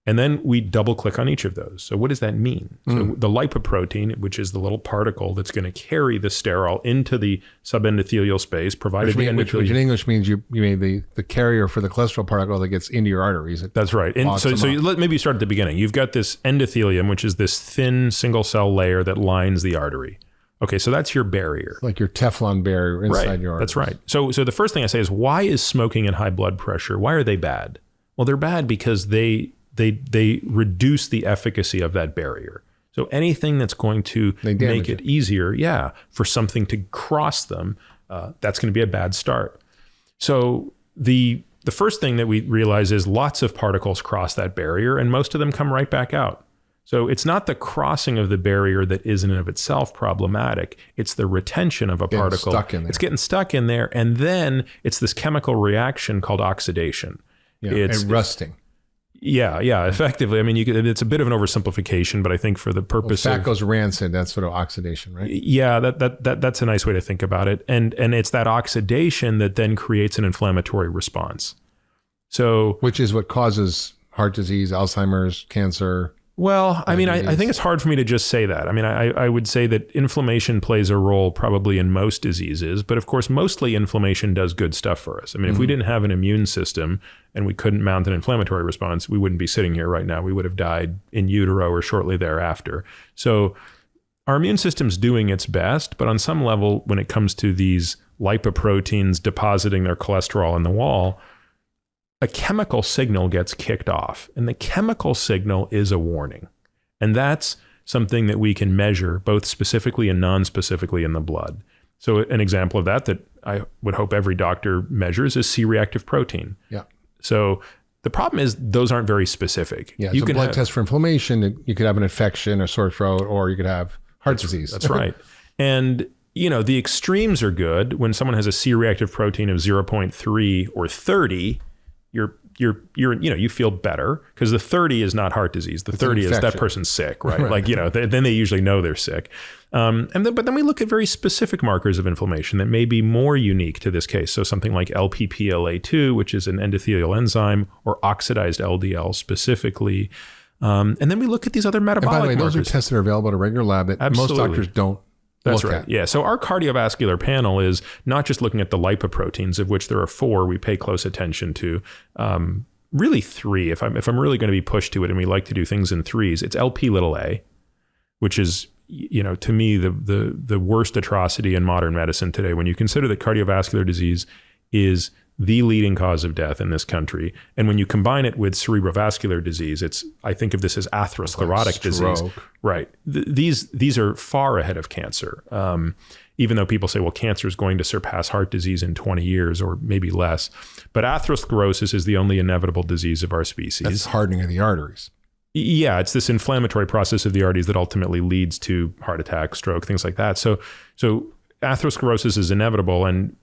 And then we double click on each of those. So what does that mean? So the lipoprotein, which is the little particle that's going to carry the sterol into the subendothelial space, provided which in English means you mean the carrier for the cholesterol particle that gets into your arteries. That's right. And so maybe start at the beginning. You've got this endothelium, which is this thin single cell layer that lines the artery. Okay, so that's your barrier. Like your Teflon barrier inside your arteries. That's right. So the first thing I say is, why is smoking and high blood pressure, why are they bad? Well, they're bad because they reduce the efficacy of that barrier. So anything that's going to make it easier, for something to cross them, that's going to be a bad start. So the first thing that we realize is lots of particles cross that barrier, and most of them come right back out. So it's not the crossing of the barrier that is in and of itself problematic. It's the retention of a particle. It's getting stuck in there. And then it's this chemical reaction called oxidation. And rusting. Yeah, effectively. I mean, it's a bit of an oversimplification, but I think for the purpose fat goes rancid, that's sort of oxidation, right? Yeah, that's a nice way to think about it. And it's that oxidation that then creates an inflammatory response. So, which is what causes heart disease, Alzheimer's, cancer. Well, I mean, I think it's hard for me to just say that. I mean, I would say that inflammation plays a role probably in most diseases, but of course, mostly inflammation does good stuff for us. I mean, if we didn't have an immune system and we couldn't mount an inflammatory response, we wouldn't be sitting here right now. We would have died in utero or shortly thereafter. So our immune system's doing its best, but on some level, when it comes to these lipoproteins depositing their cholesterol in the wall, a chemical signal gets kicked off, and the chemical signal is a warning. And that's something that we can measure both specifically and non-specifically in the blood. So an example of that I would hope every doctor measures is C-reactive protein. Yeah. So the problem is those aren't very specific. Yeah. You can blood test for inflammation. You could have an infection or sore throat, or you could have heart disease. That's right. And the extremes are good. When someone has a C-reactive protein of 0.3 or 30, you feel better, because the 30 is not heart disease. The 30 is that person's sick, right? Like, then they usually know they're sick. But then we look at very specific markers of inflammation that may be more unique to this case. So something like LPPLA2, which is an endothelial enzyme, or oxidized LDL specifically. And then we look at these other metabolic markers. And by the way, those are tests that are available at a regular lab that most doctors don't. That's right. Yeah. So our cardiovascular panel is not just looking at the lipoproteins, of which there are 4 we pay close attention to. Really 3, if I'm really going to be pushed to it, and we like to do things in 3s. It's Lp(a), which is, to me, the worst atrocity in modern medicine today. When you consider that cardiovascular disease is the leading cause of death in this country, and when you combine it with cerebrovascular disease, I think of this as atherosclerotic disease. Right. These are far ahead of cancer. Even though people say, well, cancer is going to surpass heart disease in 20 years or maybe less. But atherosclerosis is the only inevitable disease of our species. That's hardening of the arteries. Yeah, it's this inflammatory process of the arteries that ultimately leads to heart attack, stroke, things like that. So atherosclerosis is inevitable, and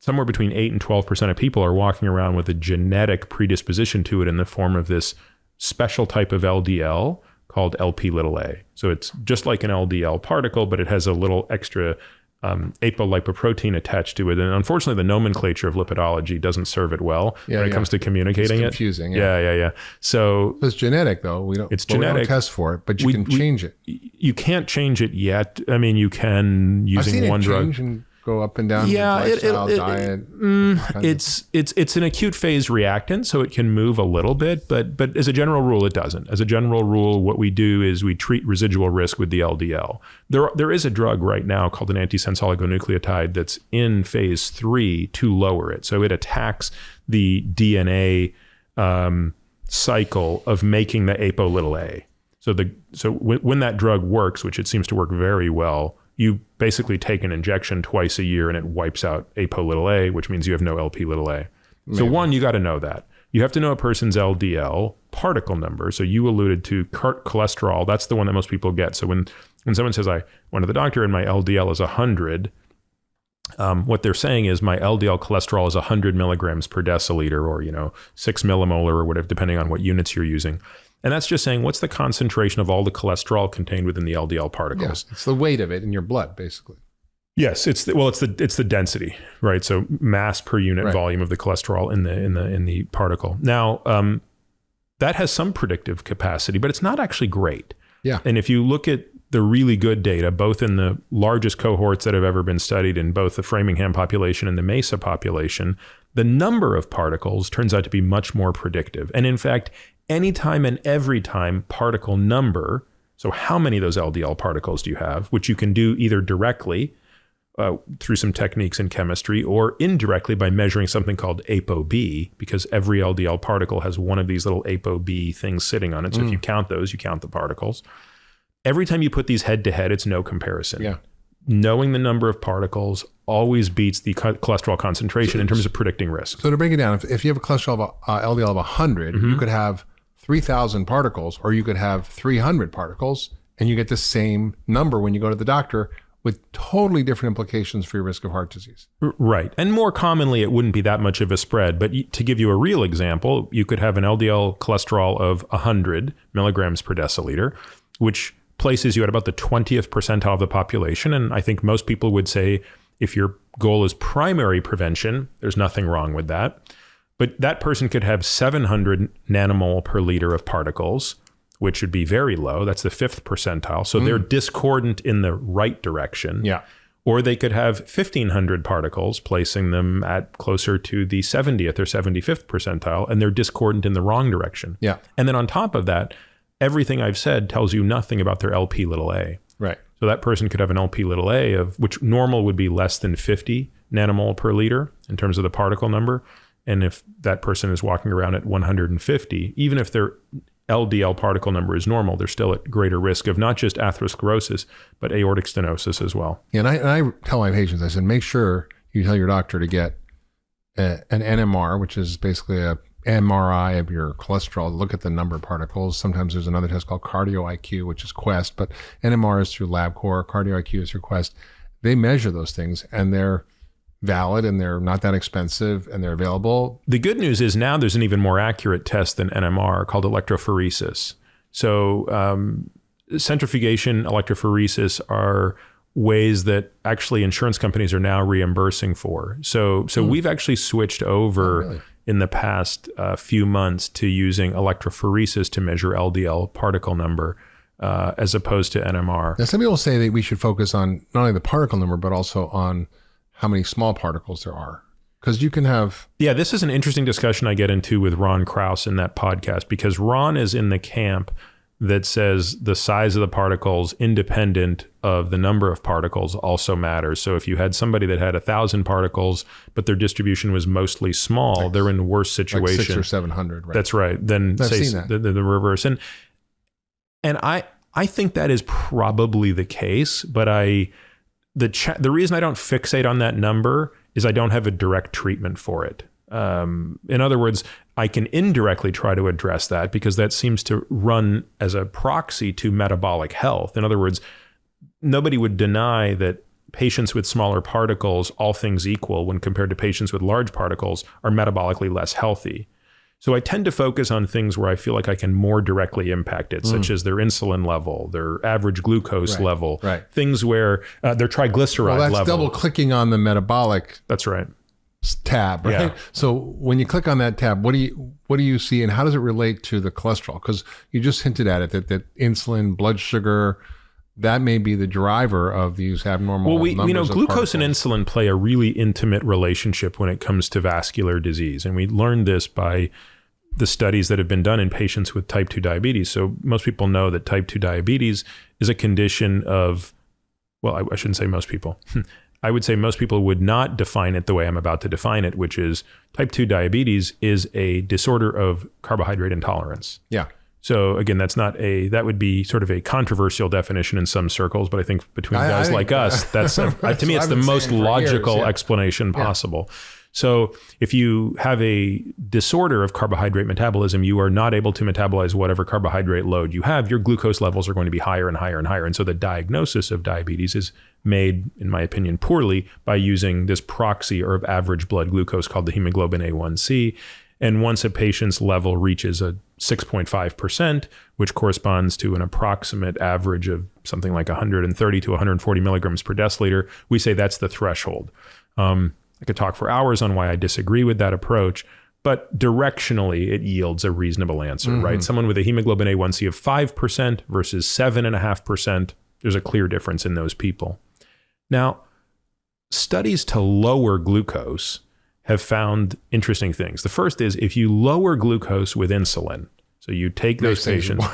somewhere between 8 and 12% of people are walking around with a genetic predisposition to it in the form of this special type of LDL called Lp(a). So it's just like an LDL particle, but it has a little extra apolipoprotein attached to it. And unfortunately, the nomenclature of lipidology doesn't serve it well when it comes to communicating it's confusing, it. Yeah. So it's genetic, though. It's genetic. We don't test for it, but you can change it. You can't change it yet. I mean, you can using one drug. And go up and down. Yeah, diet. It's an acute phase reactant, so it can move a little bit, but as a general rule, it doesn't. As a general rule, what we do is we treat residual risk with the LDL. There is a drug right now called an antisense oligonucleotide that's in phase 3 to lower it. So it attacks the DNA cycle of making the Apo(a). So when that drug works, which it seems to work very well, you basically take an injection twice a year and it wipes out Apo(a), which means you have no Lp(a). So one, you got to know that. You have to know a person's LDL particle number. So you alluded to cholesterol. That's the one that most people get. So when someone says, I went to the doctor and my LDL is 100, what they're saying is my LDL cholesterol is 100 milligrams per deciliter, or 6 millimolar or whatever, depending on what units you're using. And that's just saying, what's the concentration of all the cholesterol contained within the LDL particles? Yeah, it's the weight of it in your blood, basically. Yes, it's the density, right? So mass per unit volume of the cholesterol in the particle. Now, that has some predictive capacity, but it's not actually great. Yeah. And if you look at the really good data, both in the largest cohorts that have ever been studied in both the Framingham population and the Mesa population, the number of particles turns out to be much more predictive. And in fact, anytime and every time particle number, so how many of those LDL particles do you have, which you can do either directly through some techniques in chemistry, or indirectly by measuring something called ApoB, because every LDL particle has one of these little ApoB things sitting on it. So if you count those, you count the particles. Every time you put these head to head, it's no comparison. Yeah. Knowing the number of particles always beats the cholesterol concentration in terms of predicting risk. So to break it down, if you have a cholesterol of LDL of 100, you could have 3,000 particles, or you could have 300 particles, and you get the same number when you go to the doctor, with totally different implications for your risk of heart disease. Right. And more commonly, it wouldn't be that much of a spread. But to give you a real example, you could have an LDL cholesterol of 100 milligrams per deciliter, which places you at about the 20th percentile of the population. And I think most people would say, if your goal is primary prevention, there's nothing wrong with that. But that person could have 700 nanomole per liter of particles, which would be very low. That's the 5th percentile. So they're discordant in the right direction. Yeah. Or they could have 1,500 particles, placing them at closer to the 70th or 75th percentile, and they're discordant in the wrong direction. Yeah. And then on top of that, everything I've said tells you nothing about their Lp(a). Right. So that person could have an Lp(a) of, which normal would be less than 50 nanomole per liter in terms of the particle number. And if that person is walking around at 150, even if their LDL particle number is normal, they're still at greater risk of not just atherosclerosis, but aortic stenosis as well. Yeah, and I tell my patients, I said, make sure you tell your doctor to get an NMR, which is basically a MRI of your cholesterol, look at the number of particles. Sometimes there's another test called Cardio IQ, which is Quest, but NMR is through LabCorp, Cardio IQ is through Quest. They measure those things, and they're valid, and they're not that expensive, and they're available. The good news is now there's an even more accurate test than NMR called electrophoresis. So centrifugation, electrophoresis are ways that actually insurance companies are now reimbursing for. So we've actually switched over in the past few months to using electrophoresis to measure LDL particle number as opposed to NMR. Now, some people say that we should focus on not only the particle number, but also on how many small particles there are. Because you can have... Yeah, this is an interesting discussion I get into with Ron Krauss in that podcast, because Ron is in the camp that says the size of the particles independent of the number of particles also matters. So if you had somebody that had 1,000 particles, but their distribution was mostly small, they're in a worse situation. Like 600 or 700, right? That's right. Then I've say seen that. The reverse. And I think that is probably the case, but the reason I don't fixate on that number is I don't have a direct treatment for it. In other words, I can indirectly try to address that because that seems to run as a proxy to metabolic health. In other words, nobody would deny that patients with smaller particles, all things equal, when compared to patients with large particles, are metabolically less healthy. So I tend to focus on things where I feel like I can more directly impact it, such as their insulin level, their average glucose level, things where their triglyceride level. Well, that's double clicking on the metabolic. That's right. Tab, right? Yeah. So when you click on that tab, what do you see, and how does it relate to the cholesterol? Because you just hinted at it that insulin, blood sugar, that may be the driver of these abnormal numbers of glucose particles. and insulin play a really intimate relationship when it comes to vascular disease, and we learned this by the studies that have been done in patients with type 2 diabetes. So most people know that type 2 diabetes is a condition of, well, I shouldn't say most people. I would say most people would not define it the way I'm about to define it, which is type 2 diabetes is a disorder of carbohydrate intolerance. Yeah. So again, that would be sort of a controversial definition in some circles, but I think between guys like us, that's to me, it's the most logical explanation possible. So if you have a disorder of carbohydrate metabolism, you are not able to metabolize whatever carbohydrate load you have. Your glucose levels are going to be higher and higher and higher. And so the diagnosis of diabetes is made, in my opinion, poorly by using this proxy or average blood glucose called the hemoglobin A1C. And once a patient's level reaches a 6.5%, which corresponds to an approximate average of something like 130 to 140 milligrams per deciliter, we say that's the threshold. I could talk for hours on why I disagree with that approach, but directionally it yields a reasonable answer, right? Someone with a hemoglobin A1C of 5% versus 7.5%, there's a clear difference in those people. Now, studies to lower glucose have found interesting things. The first is if you lower glucose with insulin, so you take those patients.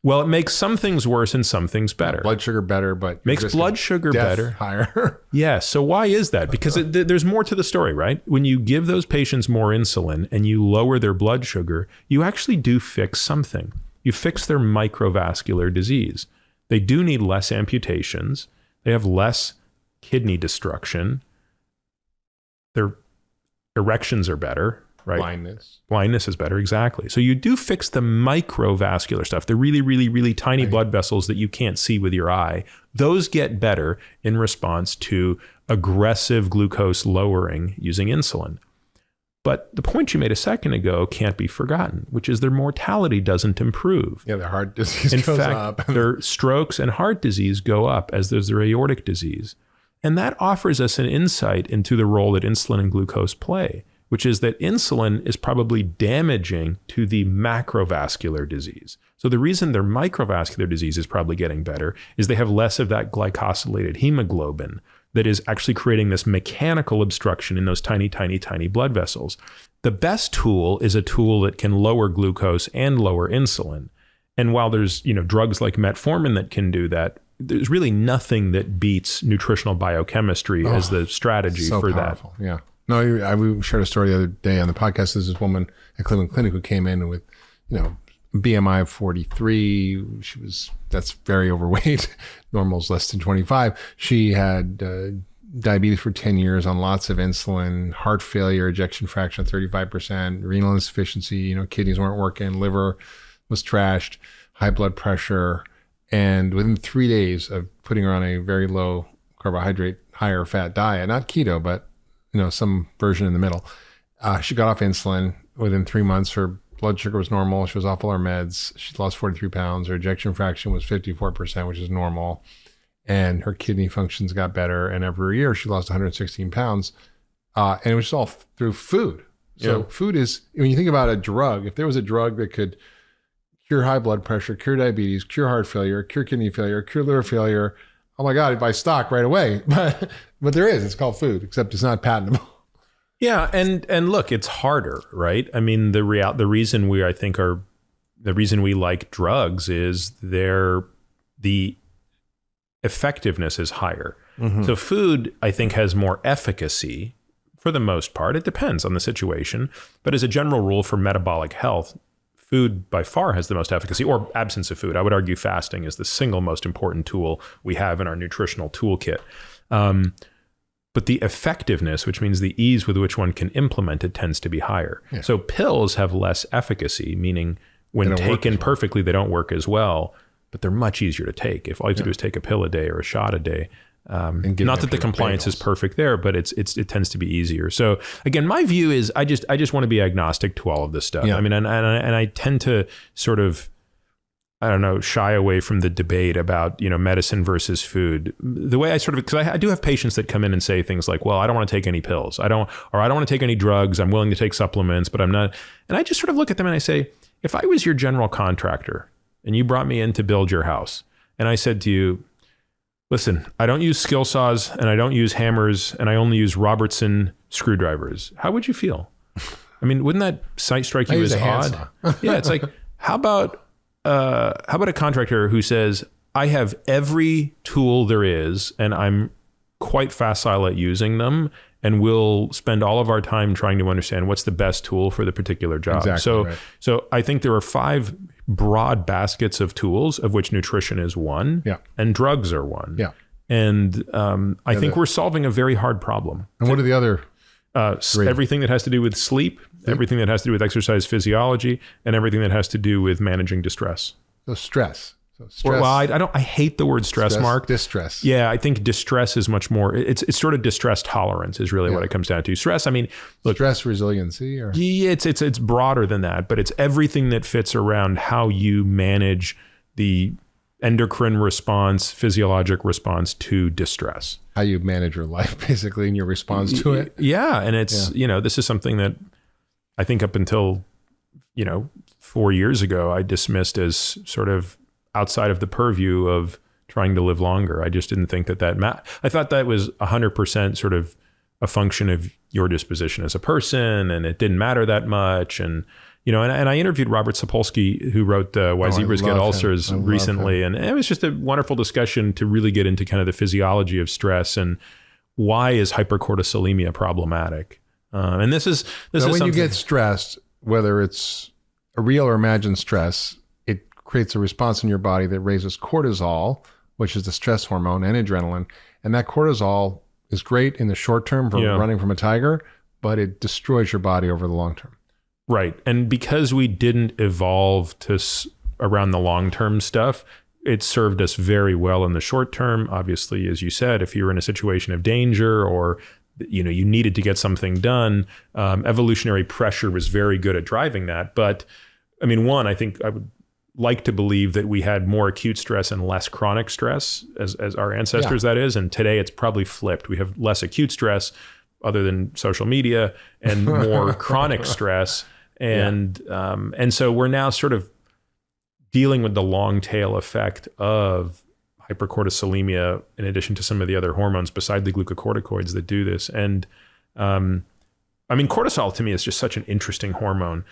Well, it makes some things worse and some things better. Blood sugar better, but makes blood sugar better. Higher. Yeah. So why is that? Because there's more to the story, right? When you give those patients more insulin and you lower their blood sugar, you actually do fix something. You fix their microvascular disease. They do need less amputations. They have less kidney destruction. Their erections are better. Right. Blindness is better. Exactly. So you do fix the microvascular stuff, the really, really, really tiny blood vessels that you can't see with your eye. Those get better in response to aggressive glucose lowering using insulin. But the point you made a second ago can't be forgotten, which is their mortality doesn't improve. Yeah, their heart disease goes up. In fact, their strokes and heart disease go up as does their aortic disease. And that offers us an insight into the role that insulin and glucose play, which is that insulin is probably damaging to the macrovascular disease. So the reason their microvascular disease is probably getting better is they have less of that glycosylated hemoglobin that is actually creating this mechanical obstruction in those tiny, tiny, tiny blood vessels. The best tool is a tool that can lower glucose and lower insulin. And while there's drugs like metformin that can do that, there's really nothing that beats nutritional biochemistry as the strategy for powerful. that. Yeah. No, we shared a story the other day on the podcast. There's this woman at Cleveland Clinic who came in with, BMI of 43. That's very overweight. Normal's less than 25. She had diabetes for 10 years on lots of insulin, heart failure, ejection fraction of 35%, renal insufficiency, kidneys weren't working, liver was trashed, high blood pressure. And within 3 days of putting her on a very low carbohydrate, higher fat diet, not keto, but some version in the middle, she got off insulin. Within 3 months, her blood sugar was normal. She was off all her meds. She lost 43 pounds. Her ejection fraction was 54%, which is normal. And her kidney functions got better. And every year she lost 116 pounds. And it was all through food. So food is, when you think about a drug, if there was a drug that could cure high blood pressure, cure diabetes, cure heart failure, cure kidney failure, cure liver failure, oh my God, I'd buy stock right away. But there is, it's called food, except it's not patentable. Yeah, and look, it's harder, right? I mean, the reason we like drugs is the effectiveness is higher. Mm-hmm. So food, I think, has more efficacy for the most part. It depends on the situation, but as a general rule for metabolic health, food by far has the most efficacy, or absence of food. I would argue fasting is the single most important tool we have in our nutritional toolkit. But the effectiveness, which means the ease with which one can implement it, tends to be higher. Yeah. So pills have less efficacy, meaning when taken perfectly, they don't work as well, but they're much easier to take. If all you have to do is take a pill a day or a shot a day, not that the compliance is perfect there, but it tends to be easier. So again, my view is I just want to be agnostic to all of this stuff. Yeah. I mean, and I tend to sort of, shy away from the debate about, medicine versus food. The way because I do have patients that come in and say things like, well, I don't want to take any pills. I don't want to take any drugs. I'm willing to take supplements, but I'm not. And I just sort of look at them and I say, if I was your general contractor and you brought me in to build your house and I said to you, listen, I don't use skill saws and I don't use hammers and I only use Robertson screwdrivers, how would you feel? I mean, wouldn't that strike you as odd? Yeah, it's like, how about a contractor who says, I have every tool there is and I'm quite facile at using them, and we'll spend all of our time trying to understand what's the best tool for the particular job. Exactly, so I think there are 5 broad baskets of tools, of which nutrition is one, and drugs are one. Yeah. And I think we're solving a very hard problem. And what are the other? Everything that has to do with sleep, everything that has to do with exercise physiology, and everything that has to do with managing distress. So stress. Well, I hate the word stress, Mark. Distress. Yeah, I think distress is much more, it's sort of distress tolerance is really what it comes down to. Stress, I mean, look. Stress resiliency? Or? Yeah, it's broader than that, but it's everything that fits around how you manage the endocrine response, physiologic response to distress. How you manage your life, basically, and your response to it. Yeah, and it's, this is something that I think up until, 4 years ago, I dismissed as sort of outside of the purview of trying to live longer. I just didn't think that I thought that was 100% sort of a function of your disposition as a person, and it didn't matter that much. And, and I interviewed Robert Sapolsky, who wrote Why Zebras Get Ulcers recently. And it was just a wonderful discussion to really get into kind of the physiology of stress and why is hypercortisolemia problematic. And this is when you get stressed, whether it's a real or imagined stress, it creates a response in your body that raises cortisol, which is the stress hormone, and adrenaline. And that cortisol is great in the short term for running from a tiger, but it destroys your body over the long term. Right. And because we didn't evolve around the long-term stuff, it served us very well in the short term. Obviously, as you said, if you were in a situation of danger or you needed to get something done, evolutionary pressure was very good at driving that. But I mean, I think I would like to believe that we had more acute stress and less chronic stress as our ancestors, that is. And today it's probably flipped. We have less acute stress other than social media and more chronic stress. And so we're now sort of dealing with the long tail effect of hypercortisolemia in addition to some of the other hormones beside the glucocorticoids that do this. And I mean, cortisol to me is just such an interesting hormone.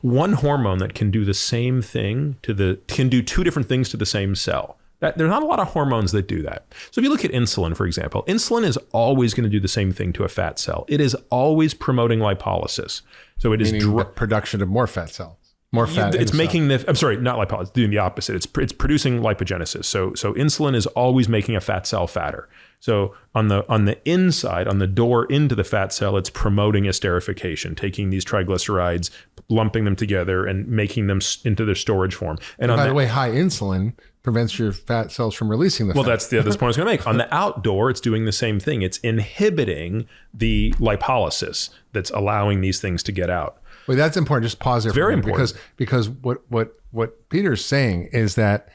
One hormone that can do the same thing can do 2 different things to the same cell. There's not a lot of hormones that do that. So if you look at insulin, for example, insulin is always going to do the same thing to a fat cell. It is always promoting lipolysis. So it is the production of more fat cells. More fat. It's making the, I'm sorry, not lipolysis, it's doing the opposite. It's producing lipogenesis. So insulin is always making a fat cell fatter. So on the inside, on the door into the fat cell, it's promoting esterification, taking these triglycerides, lumping them together and making them into their storage form. And by the way, high insulin prevents your fat cells from releasing the fat. Well, that's the other point I was going to make. On the outdoor, it's doing the same thing. It's inhibiting the lipolysis that's allowing these things to get out. Well, that's important. Just pause there. Very important. Because what Peter's saying is that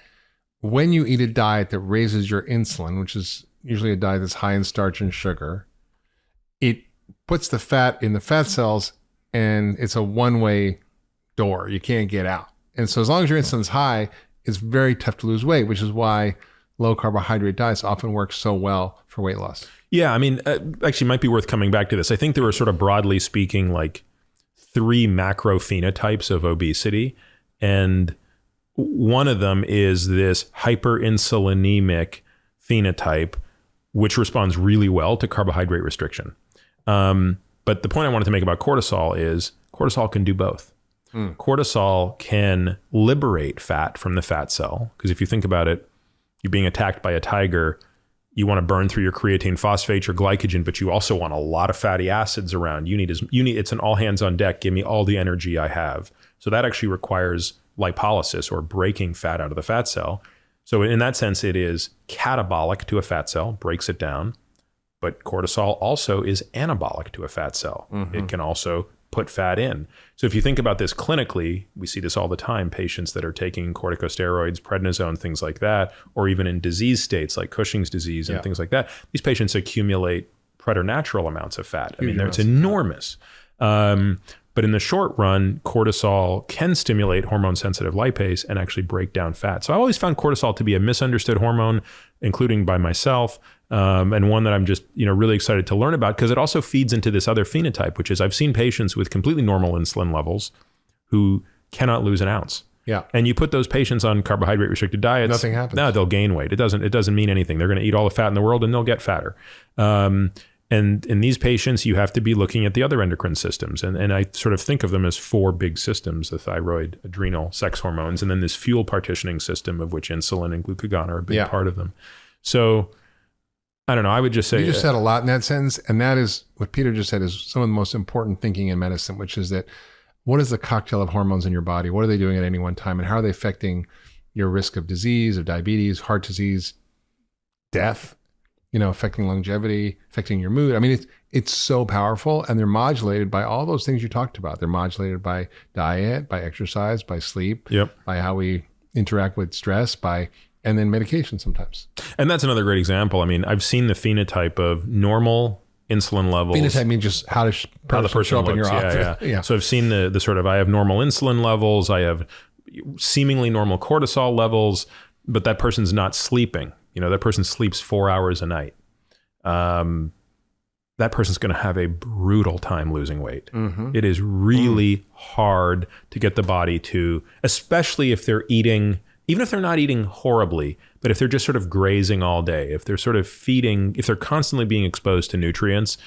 when you eat a diet that raises your insulin, which is usually a diet that's high in starch and sugar, it puts the fat in the fat cells and it's a one-way door. You can't get out. And so as long as your insulin's high, it's very tough to lose weight, which is why low carbohydrate diets often work so well for weight loss. Yeah. I mean, actually might be worth coming back to this. I think there were sort of broadly speaking, like 3 macro phenotypes of obesity. And one of them is this hyperinsulinemic phenotype, which responds really well to carbohydrate restriction. But the point I wanted to make about cortisol is cortisol can do both. Cortisol can liberate fat from the fat cell. Because if you think about it, you're being attacked by a tiger, you want to burn through your creatine phosphate, your glycogen, but you also want a lot of fatty acids around. It's an all hands on deck. Give me all the energy I have. So that actually requires lipolysis or breaking fat out of the fat cell. So in that sense, it is catabolic to a fat cell, breaks it down. But cortisol also is anabolic to a fat cell. It can also put fat in. So if you think about this clinically, we see this all the time, patients that are taking corticosteroids, prednisone, things like that, or even in disease states like Cushing's disease and things like that, these patients accumulate preternatural amounts of fat. I mean, it's enormous. But in the short run, cortisol can stimulate hormone-sensitive lipase and actually break down fat. So I always found cortisol to be a misunderstood hormone, including by myself, and one that I'm just really excited to learn about because it also feeds into this other phenotype, which is I've seen patients with completely normal insulin levels who cannot lose an ounce. Yeah. And you put those patients on carbohydrate restricted diets, nothing happens. No, they'll gain weight. It doesn't mean anything. They're going to eat all the fat in the world and they'll get fatter. And in these patients, you have to be looking at the other endocrine systems. And I sort of think of them as 4 big systems, the thyroid, adrenal, sex hormones, and then this fuel partitioning system of which insulin and glucagon are a big part of them. So I don't know. I would just say... You just said a lot in that sentence. And that is what Peter just said is some of the most important thinking in medicine, which is that what is the cocktail of hormones in your body? What are they doing at any one time? And how are they affecting your risk of disease, of diabetes, heart disease, death? Affecting longevity, affecting your mood. I mean, it's so powerful, and they're modulated by all those things you talked about. They're modulated by diet, by exercise, by sleep, by how we interact with stress, and then medication sometimes. And that's another great example. I mean, I've seen the phenotype of normal insulin levels. Phenotype means just how the person show up in your office. Yeah. So I've seen the sort of, I have normal insulin levels, I have seemingly normal cortisol levels, but that person's not sleeping. That person sleeps 4 hours a night. That person's going to have a brutal time losing weight. It is really hard to get the body to, especially if they're eating, even if they're not eating horribly, but if they're just sort of grazing all day, if they're sort of feeding, if they're constantly being exposed to nutrients,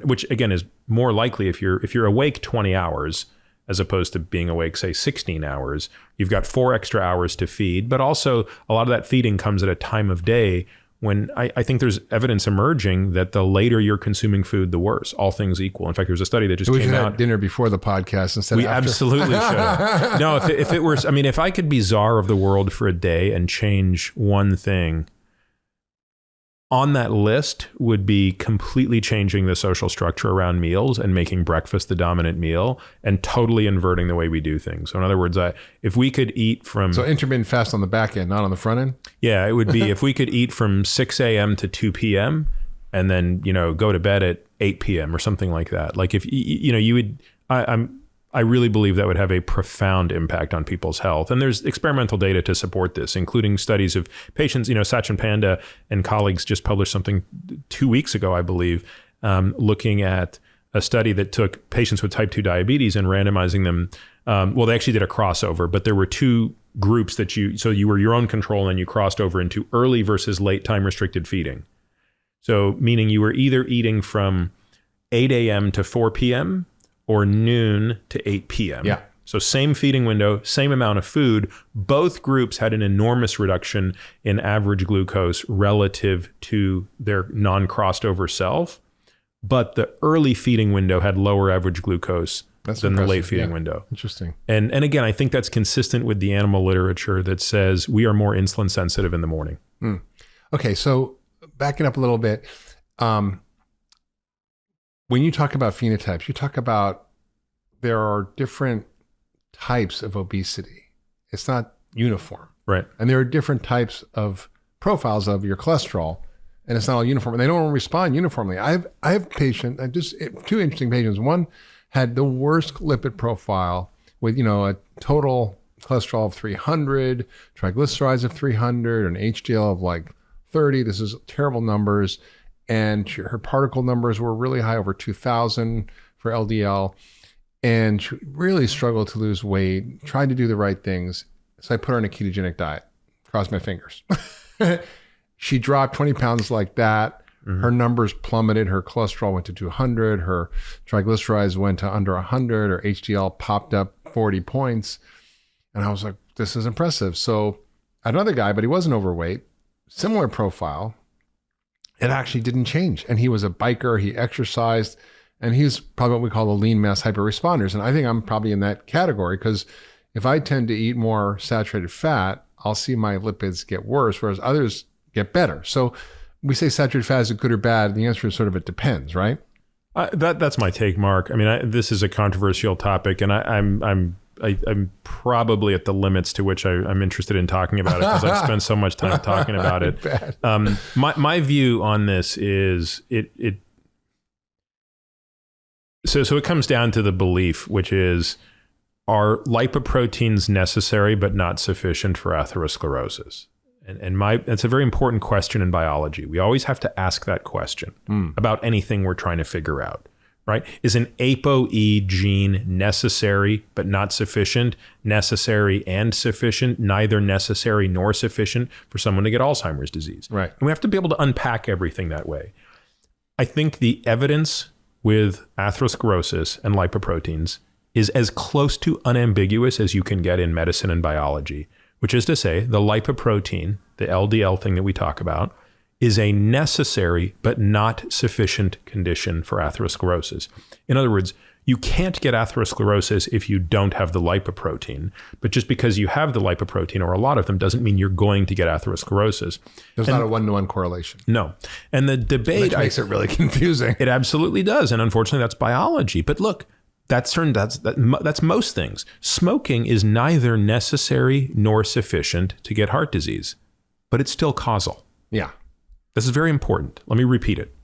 which again is more likely if you're awake 20 hours, as opposed to being awake, say 16 hours, you've got 4 extra hours to feed, but also a lot of that feeding comes at a time of day when I think there's evidence emerging that the later you're consuming food, the worse, all things equal. In fact, there's a study that just came out. We should have dinner before the podcast instead of after. We absolutely should. No, if it were, if I could be czar of the world for a day and change one thing, on that list would be completely changing the social structure around meals and making breakfast the dominant meal and totally inverting the way we do things. So in other words, if we could eat from... So intermittent fast on the back end, not on the front end? Yeah, it would be if we could eat from 6 a.m. to 2 p.m. and then, go to bed at 8 p.m. or something like that. Like if, you would... I really believe that would have a profound impact on people's health. And there's experimental data to support this, including studies of patients. Sachin Panda and colleagues just published something 2 weeks ago, I believe, looking at a study that took patients with type 2 diabetes and randomizing them. They actually did a crossover, but there were 2 groups so you were your own control and you crossed over into early versus late time restricted feeding. So meaning you were either eating from 8 a.m. to 4 p.m. or noon to 8 p.m. Yeah. So same feeding window, same amount of food. Both groups had an enormous reduction in average glucose relative to their non-crossed over self. But the early feeding window had lower average glucose than the late feeding window. Interesting. And again, I think that's consistent with the animal literature that says we are more insulin sensitive in the morning. Okay, so backing up a little bit, when you talk about phenotypes, you talk about there are different types of obesity. It's not uniform. Right. And there are different types of profiles of your cholesterol, and it's not all uniform. And they don't respond uniformly. I have two interesting patients. One had the worst lipid profile with, a total cholesterol of 300, triglycerides of 300, an HDL of like 30. This is terrible numbers. And her particle numbers were really high, over 2,000 for LDL. And she really struggled to lose weight, tried to do the right things. So I put her on a ketogenic diet, crossed my fingers. She dropped 20 pounds like that. Mm-hmm. Her numbers plummeted. Her cholesterol went to 200. Her triglycerides went to under 100. Her HDL popped up 40 points. And I was like, this is impressive. So another guy, but he wasn't overweight, similar profile. It actually didn't change. And he was a biker. He exercised. And he's probably what we call the lean mass hyperresponders. And I think I'm probably in that category because if I tend to eat more saturated fat, I'll see my lipids get worse, whereas others get better. So we say saturated fat is good or bad. The answer is sort of it depends, right? That's my take, Mark. I mean, this is a controversial topic, and I'm probably at the limits to which I'm interested in talking about it because I've spent so much time talking about it. My view on this is So it comes down to the belief, which is, are lipoproteins necessary but not sufficient for atherosclerosis? And it's a very important question in biology. We always have to ask that question about anything we're trying to figure out, right? Is an ApoE gene necessary but not sufficient, necessary and sufficient, neither necessary nor sufficient for someone to get Alzheimer's disease? Right. And we have to be able to unpack everything that way. I think the evidence with atherosclerosis and lipoproteins is as close to unambiguous as you can get in medicine and biology, which is to say the lipoprotein, the LDL thing that we talk about, is a necessary but not sufficient condition for atherosclerosis. In other words, you can't get atherosclerosis if you don't have the lipoprotein, but just because you have the lipoprotein or a lot of them doesn't mean you're going to get atherosclerosis. There's not a one-to-one correlation. No. And the debate... Which makes it really confusing. It absolutely does. And unfortunately, that's biology. But look, that's most things. Smoking is neither necessary nor sufficient to get heart disease, but it's still causal. Yeah. This is very important. Let me repeat it.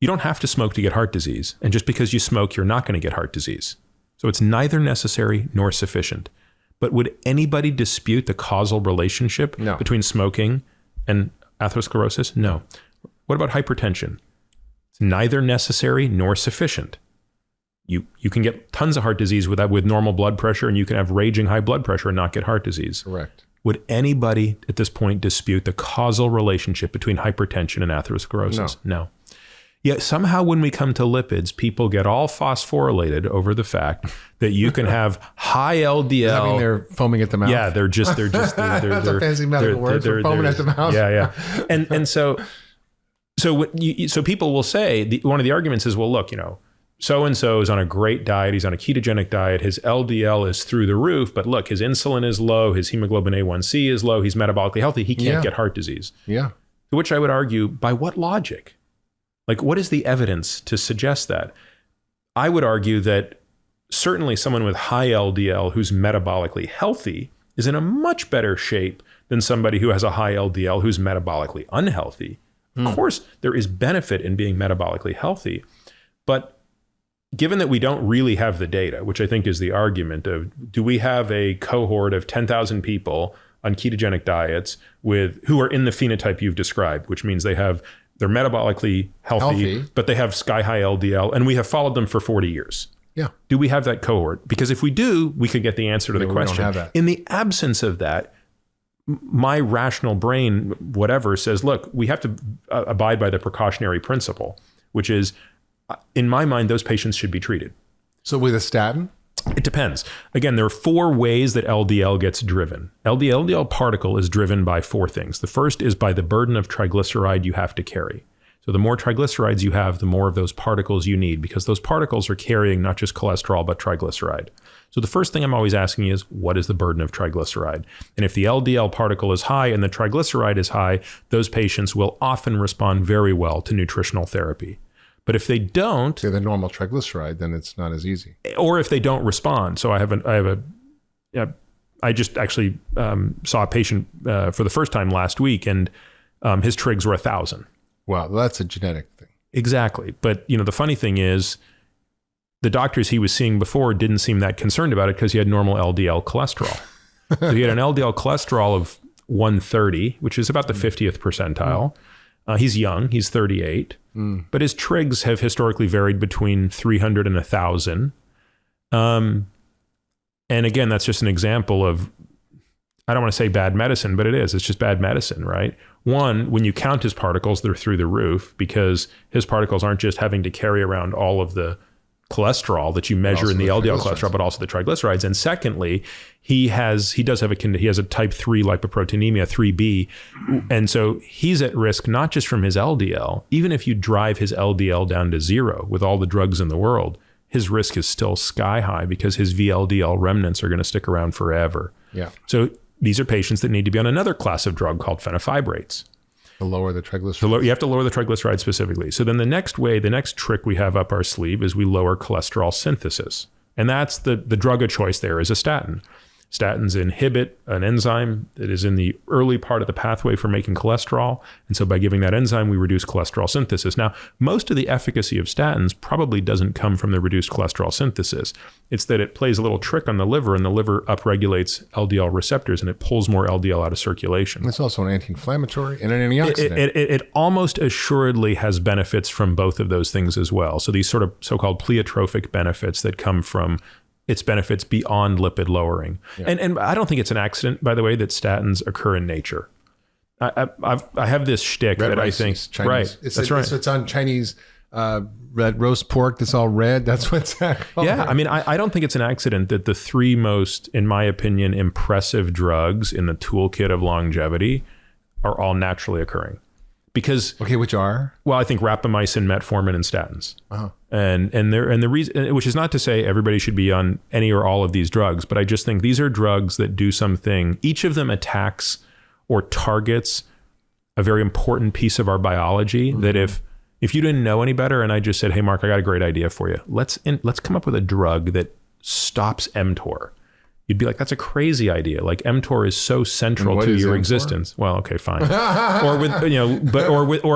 You don't have to smoke to get heart disease. And just because you smoke, you're not going to get heart disease. So it's neither necessary nor sufficient. But would anybody dispute the causal relationship between smoking and atherosclerosis? No. What about hypertension? It's neither necessary nor sufficient. You can get tons of heart disease with normal blood pressure, and you can have raging high blood pressure and not get heart disease. Correct. Would anybody at this point dispute the causal relationship between hypertension and atherosclerosis? No. Yet somehow when we come to lipids, people get all phosphorylated over the fact that you can have high LDL. Does that mean they're foaming at the mouth? Yeah, they're That's a fancy medical word for foaming at the mouth. Yeah. And so people will say, one of the arguments is, well, look, so-and-so is on a great diet. He's on a ketogenic diet. His LDL is through the roof, but look, his insulin is low. His hemoglobin A1C is low. He's metabolically healthy. He can't get heart disease. Yeah. To which I would argue, by what logic? Like, what is the evidence to suggest that? I would argue that certainly someone with high LDL who's metabolically healthy is in a much better shape than somebody who has a high LDL who's metabolically unhealthy. Of course, there is benefit in being metabolically healthy, but given that we don't really have the data, which I think is the argument of, do we have a cohort of 10,000 people on ketogenic diets who are in the phenotype you've described, which means they're metabolically healthy, but they have sky high LDL, and we have followed them for 40 years. Yeah. Do we have that cohort? Because if we do, we could get the answer to the question. We don't have that. In the absence of that, my rational brain, whatever, says, look, we have to abide by the precautionary principle, which is, in my mind, those patients should be treated. So with a statin? It depends. Again, there are 4 ways that LDL gets driven. LDL particle is driven by 4 things. The first is by the burden of triglyceride you have to carry. So the more triglycerides you have, the more of those particles you need, because those particles are carrying not just cholesterol, but triglyceride. So the first thing I'm always asking is, what is the burden of triglyceride? And if the LDL particle is high and the triglyceride is high, those patients will often respond very well to nutritional therapy. But if they don't, the normal triglyceride, then it's not as easy. Or if they don't respond. So I just actually saw a patient for the first time last week, and his trigs were 1,000. Wow, well, that's a genetic thing. Exactly. But the funny thing is, the doctors he was seeing before didn't seem that concerned about it because he had normal LDL cholesterol. So he had an LDL cholesterol of 130, which is about the 50th percentile. He's young, he's 38, but his trigs have historically varied between 300 and 1,000. And again, that's just an example of, I don't want to say bad medicine, but it is. It's just bad medicine, right? One, when you count his particles, they're through the roof because his particles aren't just having to carry around all of the cholesterol that you measure in the LDL cholesterol, but also the triglycerides. And secondly, he has a type 3 lipoproteinemia, 3B. And so he's at risk, not just from his LDL. Even if you drive his LDL down to 0 with all the drugs in the world, his risk is still sky high because his VLDL remnants are going to stick around forever. Yeah. So these are patients that need to be on another class of drug called fenofibrates. To lower the triglycerides. You have to lower the triglycerides specifically. So then the next trick we have up our sleeve is we lower cholesterol synthesis. And that's the drug of choice there is a statin. Statins inhibit an enzyme that is in the early part of the pathway for making cholesterol. And so by giving that enzyme, we reduce cholesterol synthesis. Now, most of the efficacy of statins probably doesn't come from the reduced cholesterol synthesis. It's that it plays a little trick on the liver, and the liver upregulates LDL receptors, and it pulls more LDL out of circulation. It's also an anti-inflammatory and an antioxidant. It almost assuredly has benefits from both of those things as well. So these sort of so-called pleiotropic benefits that come from its benefits beyond lipid lowering. Yeah. And I don't think it's an accident, by the way, that statins occur in nature. I have this shtick red that rice, I think, Chinese. Right, that's right. So it's on Chinese red roast pork that's all red. That's what's that called. Yeah, I mean, I don't think it's an accident that the 3 most, in my opinion, impressive drugs in the toolkit of longevity are all naturally occurring. Because which are? Well, I think rapamycin, metformin, and statins. Uh-huh. And the reason, which is not to say everybody should be on any or all of these drugs, but I just think these are drugs that do something. Each of them attacks or targets a very important piece of our biology. Mm-hmm. That if you didn't know any better, and I just said, "Hey, Mark, I got a great idea for you. Let's come up with a drug that stops mTOR." You'd be like, that's a crazy idea. Like mTOR is so central to your existence. Well, okay, fine. Or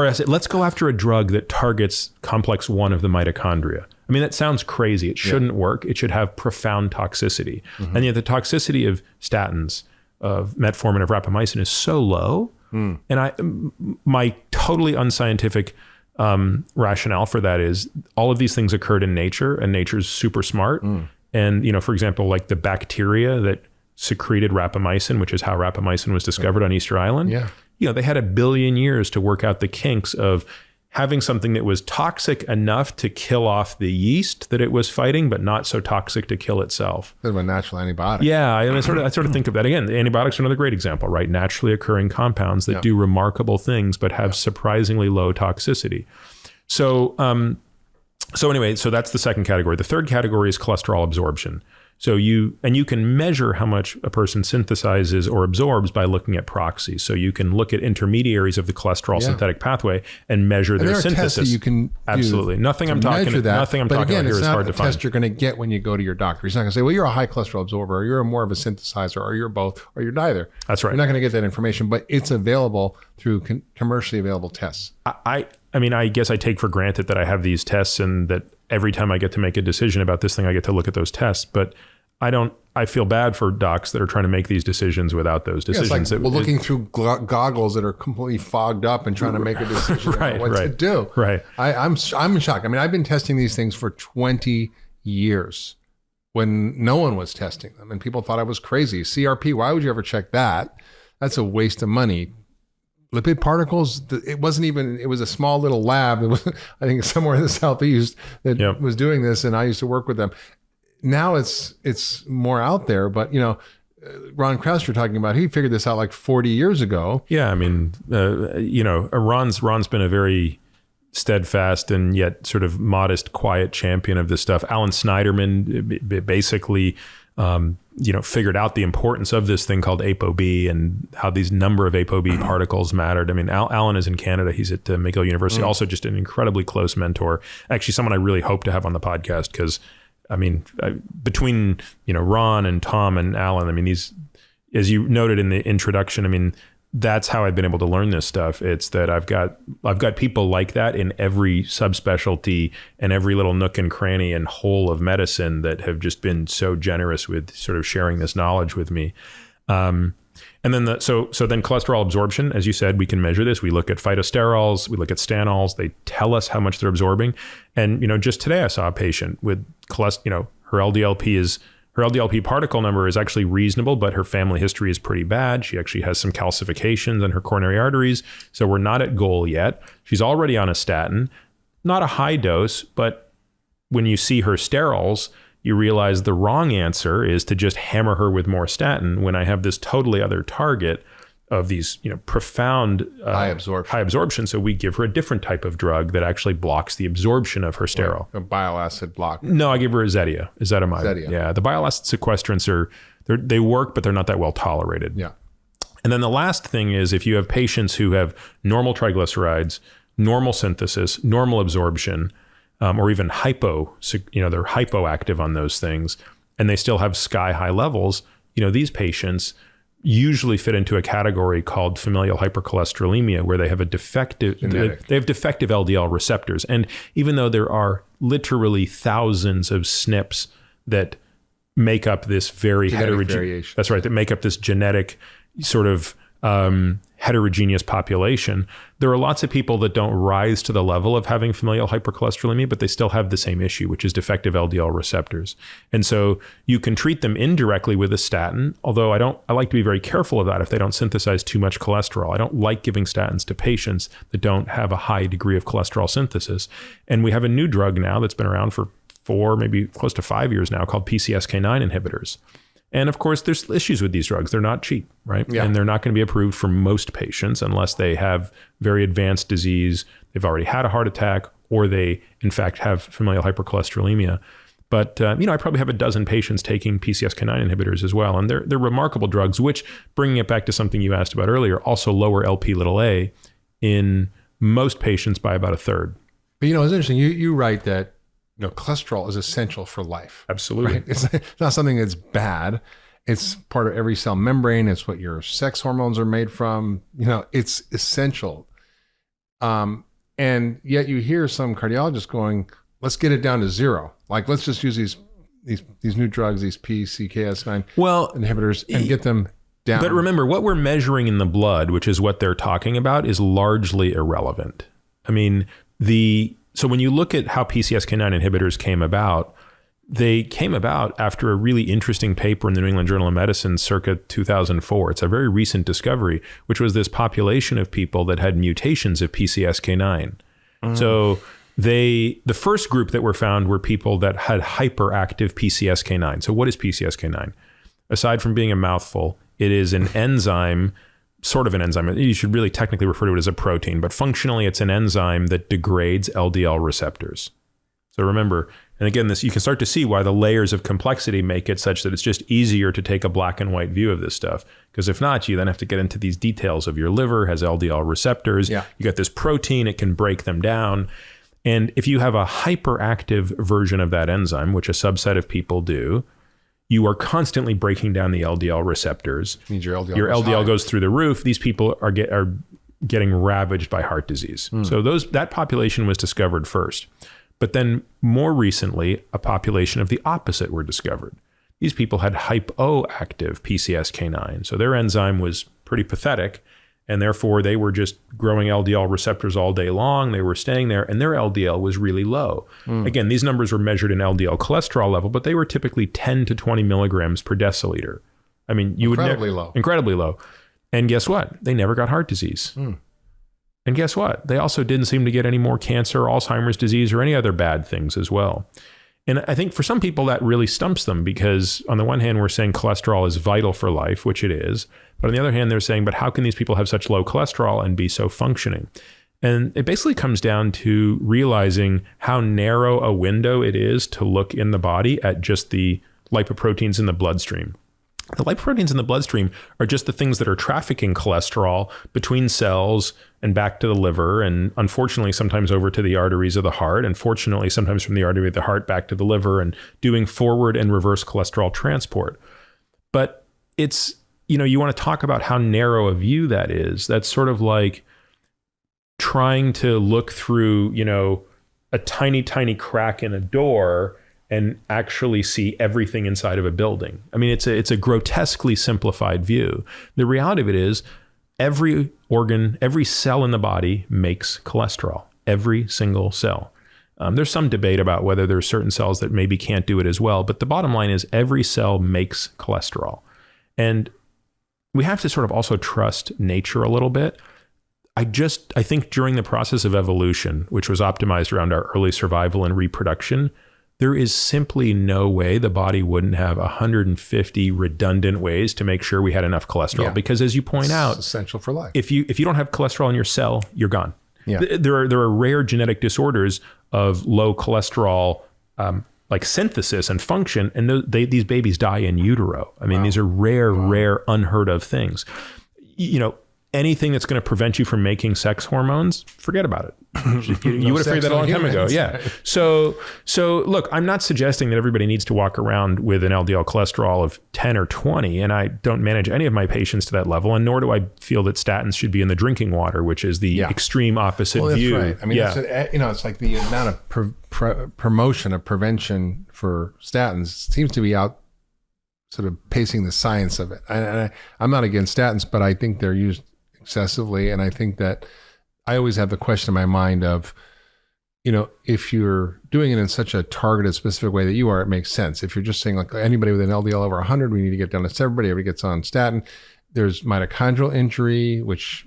I said, let's go after a drug that targets complex 1 of the mitochondria. I mean, that sounds crazy. It shouldn't work. It should have profound toxicity. Mm-hmm. And yet the toxicity of statins, of metformin, of rapamycin is so low. Mm. And my totally unscientific rationale for that is all of these things occurred in nature, and nature's super smart. Mm. And, for example, like the bacteria that secreted rapamycin, which is how rapamycin was discovered on Easter Island. Yeah. They had 1 billion years to work out the kinks of having something that was toxic enough to kill off the yeast that it was fighting, but not so toxic to kill itself. Sort of a natural antibiotic. Yeah. I sort of think of that again. The antibiotics are another great example, right? Naturally occurring compounds that do remarkable things, but have surprisingly low toxicity. So anyway, so that's the second category. The third category is cholesterol absorption. So you can measure how much a person synthesizes or absorbs by looking at proxies. So you can look at intermediaries of the cholesterol synthetic pathway and measure their synthesis. Tests that you can absolutely nothing I'm talking about here is hard to find. It's not a test you're going to get when you go to your doctor. He's not going to say, well, you're a high cholesterol absorber, or you're more of a synthesizer, or you're both, or you're neither. That's right. You're not going to get that information, but it's available through commercially available tests. I mean, I guess I take for granted that I have these tests, and that every time I get to make a decision about this thing, I get to look at those tests. But I feel bad for docs that are trying to make these decisions without those decisions. It's like looking through goggles that are completely fogged up and trying to make a decision about what to do. Right. I'm in shock. I mean, I've been testing these things for 20 years when no one was testing them, and people thought I was crazy. CRP, why would you ever check that? That's a waste of money. Lipid particles, it was a small little lab that was, I think, somewhere in the Southeast that was doing this, and I used to work with them. now it's more out there, but Ron Krauss you're talking about, he figured this out like 40 years ago. Yeah. I mean, Ron's been a very steadfast and yet sort of modest, quiet champion of this stuff. Alan Snyderman basically, figured out the importance of this thing called ApoB and how these number of ApoB particles mattered. I mean, Alan is in Canada. He's at McGill University, also just an incredibly close mentor. Actually, someone I really hope to have on the podcast because, I mean, between, Ron and Tom and Alan, I mean, these, as you noted in the introduction, I mean, that's how I've been able to learn this stuff. It's that I've got people like that in every subspecialty and every little nook and cranny and hole of medicine that have just been so generous with sort of sharing this knowledge with me. And then so then cholesterol absorption, as you said, we can measure this. We look at phytosterols, we look at stanols. They tell us how much they're absorbing. And just today I saw a patient with cholesterol. Her LDLP particle number is actually reasonable, but her family history is pretty bad. She actually has some calcifications in her coronary arteries. So we're not at goal yet. She's already on a statin, not a high dose, but when you see her sterols, you realize the wrong answer is to just hammer her with more statin when I have this totally other target of these, profound high absorption. So we give her a different type of drug that actually blocks the absorption of her sterol. Right. A bile acid blocker. No, I give her ezetimibe. Zetia. Yeah, the bile acid sequestrants they work, but they're not that well tolerated. Yeah. And then the last thing is if you have patients who have normal triglycerides, normal synthesis, normal absorption, or even they're hypoactive on those things, and they still have sky high levels, these patients usually fit into a category called familial hypercholesterolemia, where they have defective LDL receptors. And even though there are literally thousands of SNPs that make up this very heterogeneous, that's right, that make up this genetic sort of heterogeneous population, there are lots of people that don't rise to the level of having familial hypercholesterolemia, but they still have the same issue, which is defective LDL receptors. And so you can treat them indirectly with a statin, although I like to be very careful of that if they don't synthesize too much cholesterol. I don't like giving statins to patients that don't have a high degree of cholesterol synthesis. And we have a new drug now that's been around for 4, maybe close to 5 years now called PCSK9 inhibitors. And of course, there's issues with these drugs. They're not cheap, right? Yeah. And they're not going to be approved for most patients unless they have very advanced disease, they've already had a heart attack, or they, in fact, have familial hypercholesterolemia. But, I probably have a dozen patients taking PCSK9 inhibitors as well. And they're remarkable drugs, which, bringing it back to something you asked about earlier, also lower Lp(a) in most patients by about a third. But, it's interesting. You write that cholesterol is essential for life. Absolutely. Right? It's not something that's bad. It's part of every cell membrane. It's what your sex hormones are made from. It's essential. And yet you hear some cardiologists going, let's get it down to zero. Like, let's just use these new drugs, these PCSK9 inhibitors, and get them down. But remember, what we're measuring in the blood, which is what they're talking about, is largely irrelevant. I mean, so when you look at how PCSK9 inhibitors came about, they came about after a really interesting paper in the New England Journal of Medicine circa 2004. It's a very recent discovery, which was this population of people that had mutations of PCSK9. So the first group that were found were people that had hyperactive PCSK9. So what is PCSK9? Aside from being a mouthful, it is an enzyme, sort of an enzyme. You should really technically refer to it as a protein, but functionally it's an enzyme that degrades LDL receptors. So remember, and again, you can start to see why the layers of complexity make it such that it's just easier to take a black and white view of this stuff. Because if not, you then have to get into these details of your liver has LDL receptors. Yeah. You got this protein, it can break them down. And if you have a hyperactive version of that enzyme, which a subset of people do, you are constantly breaking down the LDL receptors. It means your LDL goes through the roof. These people are getting ravaged by heart disease. So that population was discovered first. But then more recently, a population of the opposite were discovered. These people had hypoactive PCSK9. So their enzyme was pretty pathetic, and therefore they were just growing LDL receptors all day long. They were staying there, and their LDL was really low. Again, these numbers were measured in LDL cholesterol level, but they were typically 10 to 20 milligrams per deciliter. I mean, incredibly low. Incredibly low. And guess what? They never got heart disease. And guess what? They also didn't seem to get any more cancer, Alzheimer's disease, or any other bad things as well. And I think for some people that really stumps them, because on the one hand, we're saying cholesterol is vital for life, which it is. But on the other hand, they're saying, but how can these people have such low cholesterol and be so functioning? And it basically comes down to realizing how narrow a window it is to look in the body at just the lipoproteins in the bloodstream. The lipoproteins in the bloodstream are just the things that are trafficking cholesterol between cells and back to the liver, and unfortunately sometimes over to the arteries of the heart, and fortunately sometimes from the artery of the heart back to the liver, and doing forward and reverse cholesterol transport. But it's, you want to talk about how narrow a view that is. That's sort of like trying to look through, a tiny, tiny crack in a door and actually see everything inside of a building. I mean, it's a grotesquely simplified view. The reality of it is every organ, every cell in the body makes cholesterol, every single cell. There's some debate about whether there are certain cells that maybe can't do it as well, but the bottom line is every cell makes cholesterol. And we have to sort of also trust nature a little bit. I think during the process of evolution, which was optimized around our early survival and reproduction, there is simply no way the body wouldn't have 150 redundant ways to make sure we had enough cholesterol. Yeah. Because as you point out, it's essential for life. If you don't have cholesterol in your cell, you're gone. Yeah. There are rare genetic disorders of low cholesterol, like synthesis and function, and these babies die in utero. I mean, These are rare, unheard of things. Anything that's going to prevent you from making sex hormones, forget about it. You would have figured that a long time ago. Yeah. So look, I'm not suggesting that everybody needs to walk around with an LDL cholesterol of 10 or 20, and I don't manage any of my patients to that level, and nor do I feel that statins should be in the drinking water, which is the extreme opposite view. That's right. I mean, it's like the amount of promotion of prevention for statins seems to be out sort of pacing the science of it. I'm not against statins, but I think they're used excessively. And I think that I always have the question in my mind of, if you're doing it in such a targeted, specific way that you are, it makes sense. If you're just saying like anybody with an LDL over 100, we need to get down to everybody gets on statin. There's mitochondrial injury, which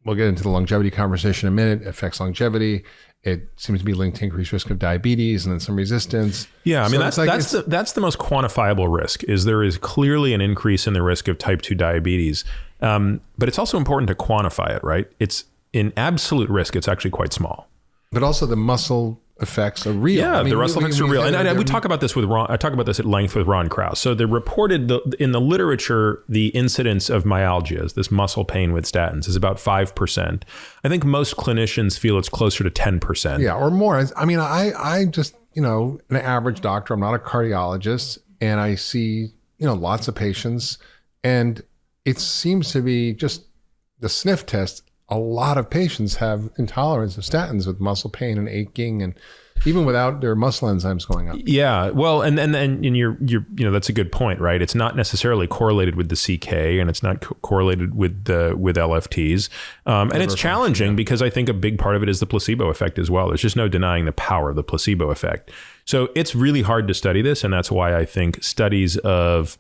we'll get into the longevity conversation in a minute, affects longevity. It seems to be linked to increased risk of diabetes and then some resistance. Yeah, I mean, that's the most quantifiable risk. Is there is clearly an increase in the risk of type 2 diabetes. But it's also important to quantify it, right? It's in absolute risk, it's actually quite small. But also the muscle effects are real. Yeah, the muscle effects are real. And we talk about this with Ron. I talk about this at length with Ron Krauss. So they reported in the literature, the incidence of myalgias, this muscle pain with statins, is about 5%. I think most clinicians feel it's closer to 10%. Yeah, or more. I mean, I just, an average doctor, I'm not a cardiologist, and I see, lots of patients, and it seems to be just the sniff test. A lot of patients have intolerance of statins with muscle pain and aching, and even without their muscle enzymes going up. Yeah, well, and you're that's a good point, right? It's not necessarily correlated with the CK, and it's not correlated with LFTs, and it's challenging because I think a big part of it is the placebo effect as well. There's just no denying the power of the placebo effect. So it's really hard to study this, and that's why I think studies of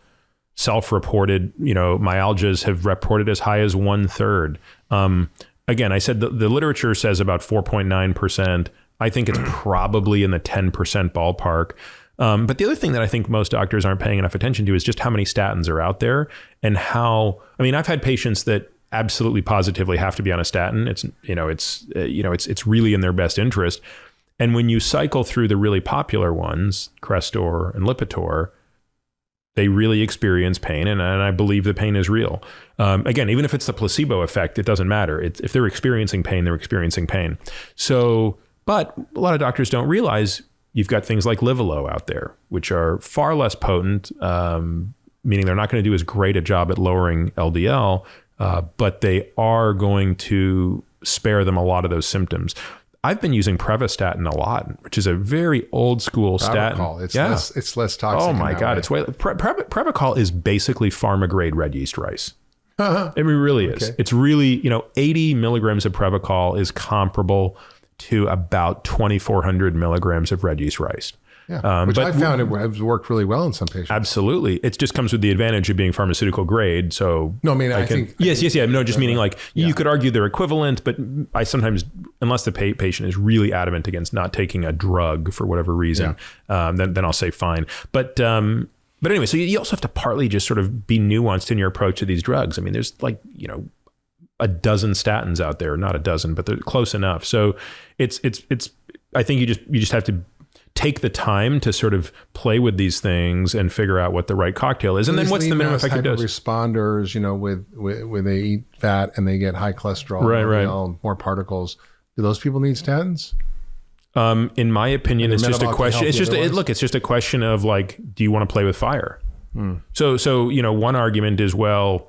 self-reported, myalgias have reported as high as 1/3. Again, I said the literature says about 4.9%. I think it's probably in the 10% ballpark. But the other thing that I think most doctors aren't paying enough attention to is just how many statins are out there and how, I've had patients that absolutely positively have to be on a statin. It's really in their best interest. And when you cycle through the really popular ones, Crestor and Lipitor, they really experience pain, and I believe the pain is real. Again, even if it's the placebo effect, it doesn't matter. If they're experiencing pain, they're experiencing pain. So, but a lot of doctors don't realize you've got things like Livalo out there, which are far less potent, meaning they're not going to do as great a job at lowering LDL, but they are going to spare them a lot of those symptoms. I've been using Prevestatin a lot, which is a very old school statin. It's less toxic. Oh my God. It's Prevacol is basically pharma grade red yeast rice. It really is. Okay. It's really, 80 milligrams of Prevacol is comparable to about 2,400 milligrams of red yeast rice. Yeah, which I found it has worked really well in some patients. Absolutely. It just comes with the advantage of being pharmaceutical grade. So no, I mean, I think... Yes. No, just meaning like you could argue they're equivalent, but I sometimes, unless the patient is really adamant against not taking a drug for whatever reason, then I'll say fine. But anyway, so you also have to partly just sort of be nuanced in your approach to these drugs. I mean, there's like, a dozen statins out there, not a dozen, but they're close enough. So it's, I think you just have to take the time to sort of play with these things and figure out what the right cocktail is. And then what's the minimum effective dose? Responders, when they eat fat and they get high cholesterol, LDL, more particles. Do those people need statins? In my opinion, it's just a question. It's just a question of like, do you want to play with fire? So, one argument is, well,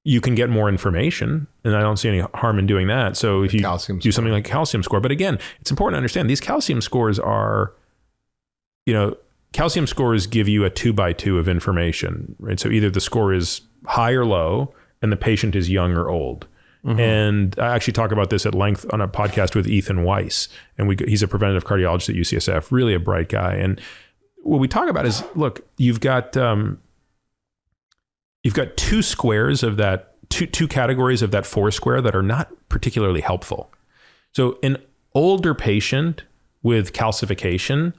you can get more information, and I don't see any harm in doing that. So if you do something like calcium score, but again, it's important to understand these calcium scores are, calcium scores give you a 2x2 of information, right? So either the score is high or low, and the patient is young or old. And I actually talk about this at length on a podcast with Ethan Weiss, and he's a preventative cardiologist at UCSF, really a bright guy. And what we talk about is, look, you've got two squares of that, two categories of that four square that are not particularly helpful. So an older patient with calcification,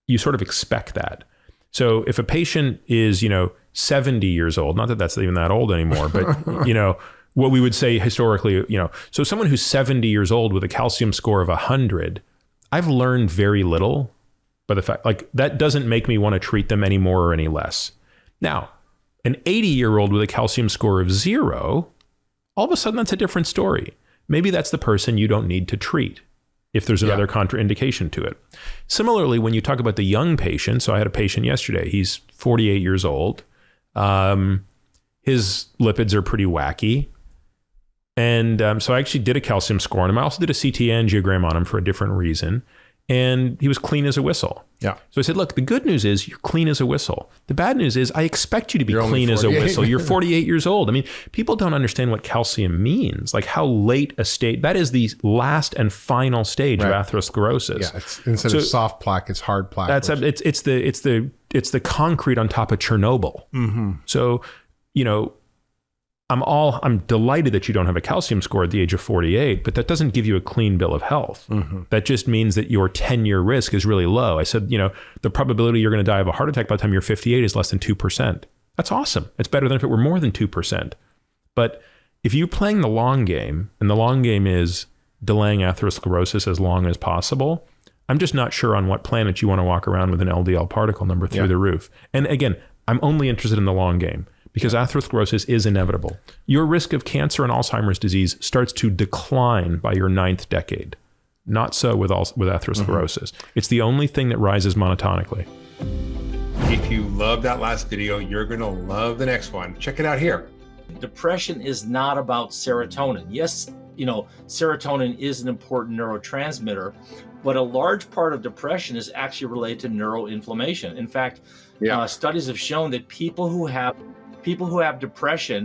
you sort of expect that. So if a patient is, 70 years old, not that that's even that old anymore, but, what we would say historically, so someone who's 70 years old with a calcium score of 100, I've learned very little by the fact, like, that doesn't make me want to treat them any more or any less. Now, an 80-year-old with a calcium score of 0, all of a sudden that's a different story. Maybe that's the person you don't need to treat if there's another contraindication to it. Similarly, when you talk about the young patient, so I had a patient yesterday, he's 48 years old. His lipids are pretty wacky. And so I actually did a calcium score on him. I also did a CT angiogram on him for a different reason. And he was clean as a whistle. Yeah. So I said, look, the good news is you're clean as a whistle. The bad news is I expect you to be clean as a whistle. You're 48 years old. I mean, people don't understand what calcium means, like how late a state, that is the last and final stage of atherosclerosis. Yeah, it's, instead of soft plaque, it's hard plaque. It's the concrete on top of Chernobyl. So, I'm delighted that you don't have a calcium score at the age of 48, but that doesn't give you a clean bill of health. That just means that your 10-year risk is really low. I said, the probability you're going to die of a heart attack by the time you're 58 is less than 2%. That's awesome. It's better than if it were more than 2%. But if you're playing the long game, and the long game is delaying atherosclerosis as long as possible, I'm just not sure on what planet you want to walk around with an LDL particle number through the roof. And again, I'm only interested in the long game, because atherosclerosis is inevitable. Your risk of cancer and Alzheimer's disease starts to decline by your 9th decade. Not so with atherosclerosis. It's the only thing that rises monotonically. If you love that last video, you're going to love the next one. Check it out here. Depression is not about serotonin. Yes, serotonin is an important neurotransmitter, but a large part of depression is actually related to neuroinflammation. In fact, studies have shown that people who have depression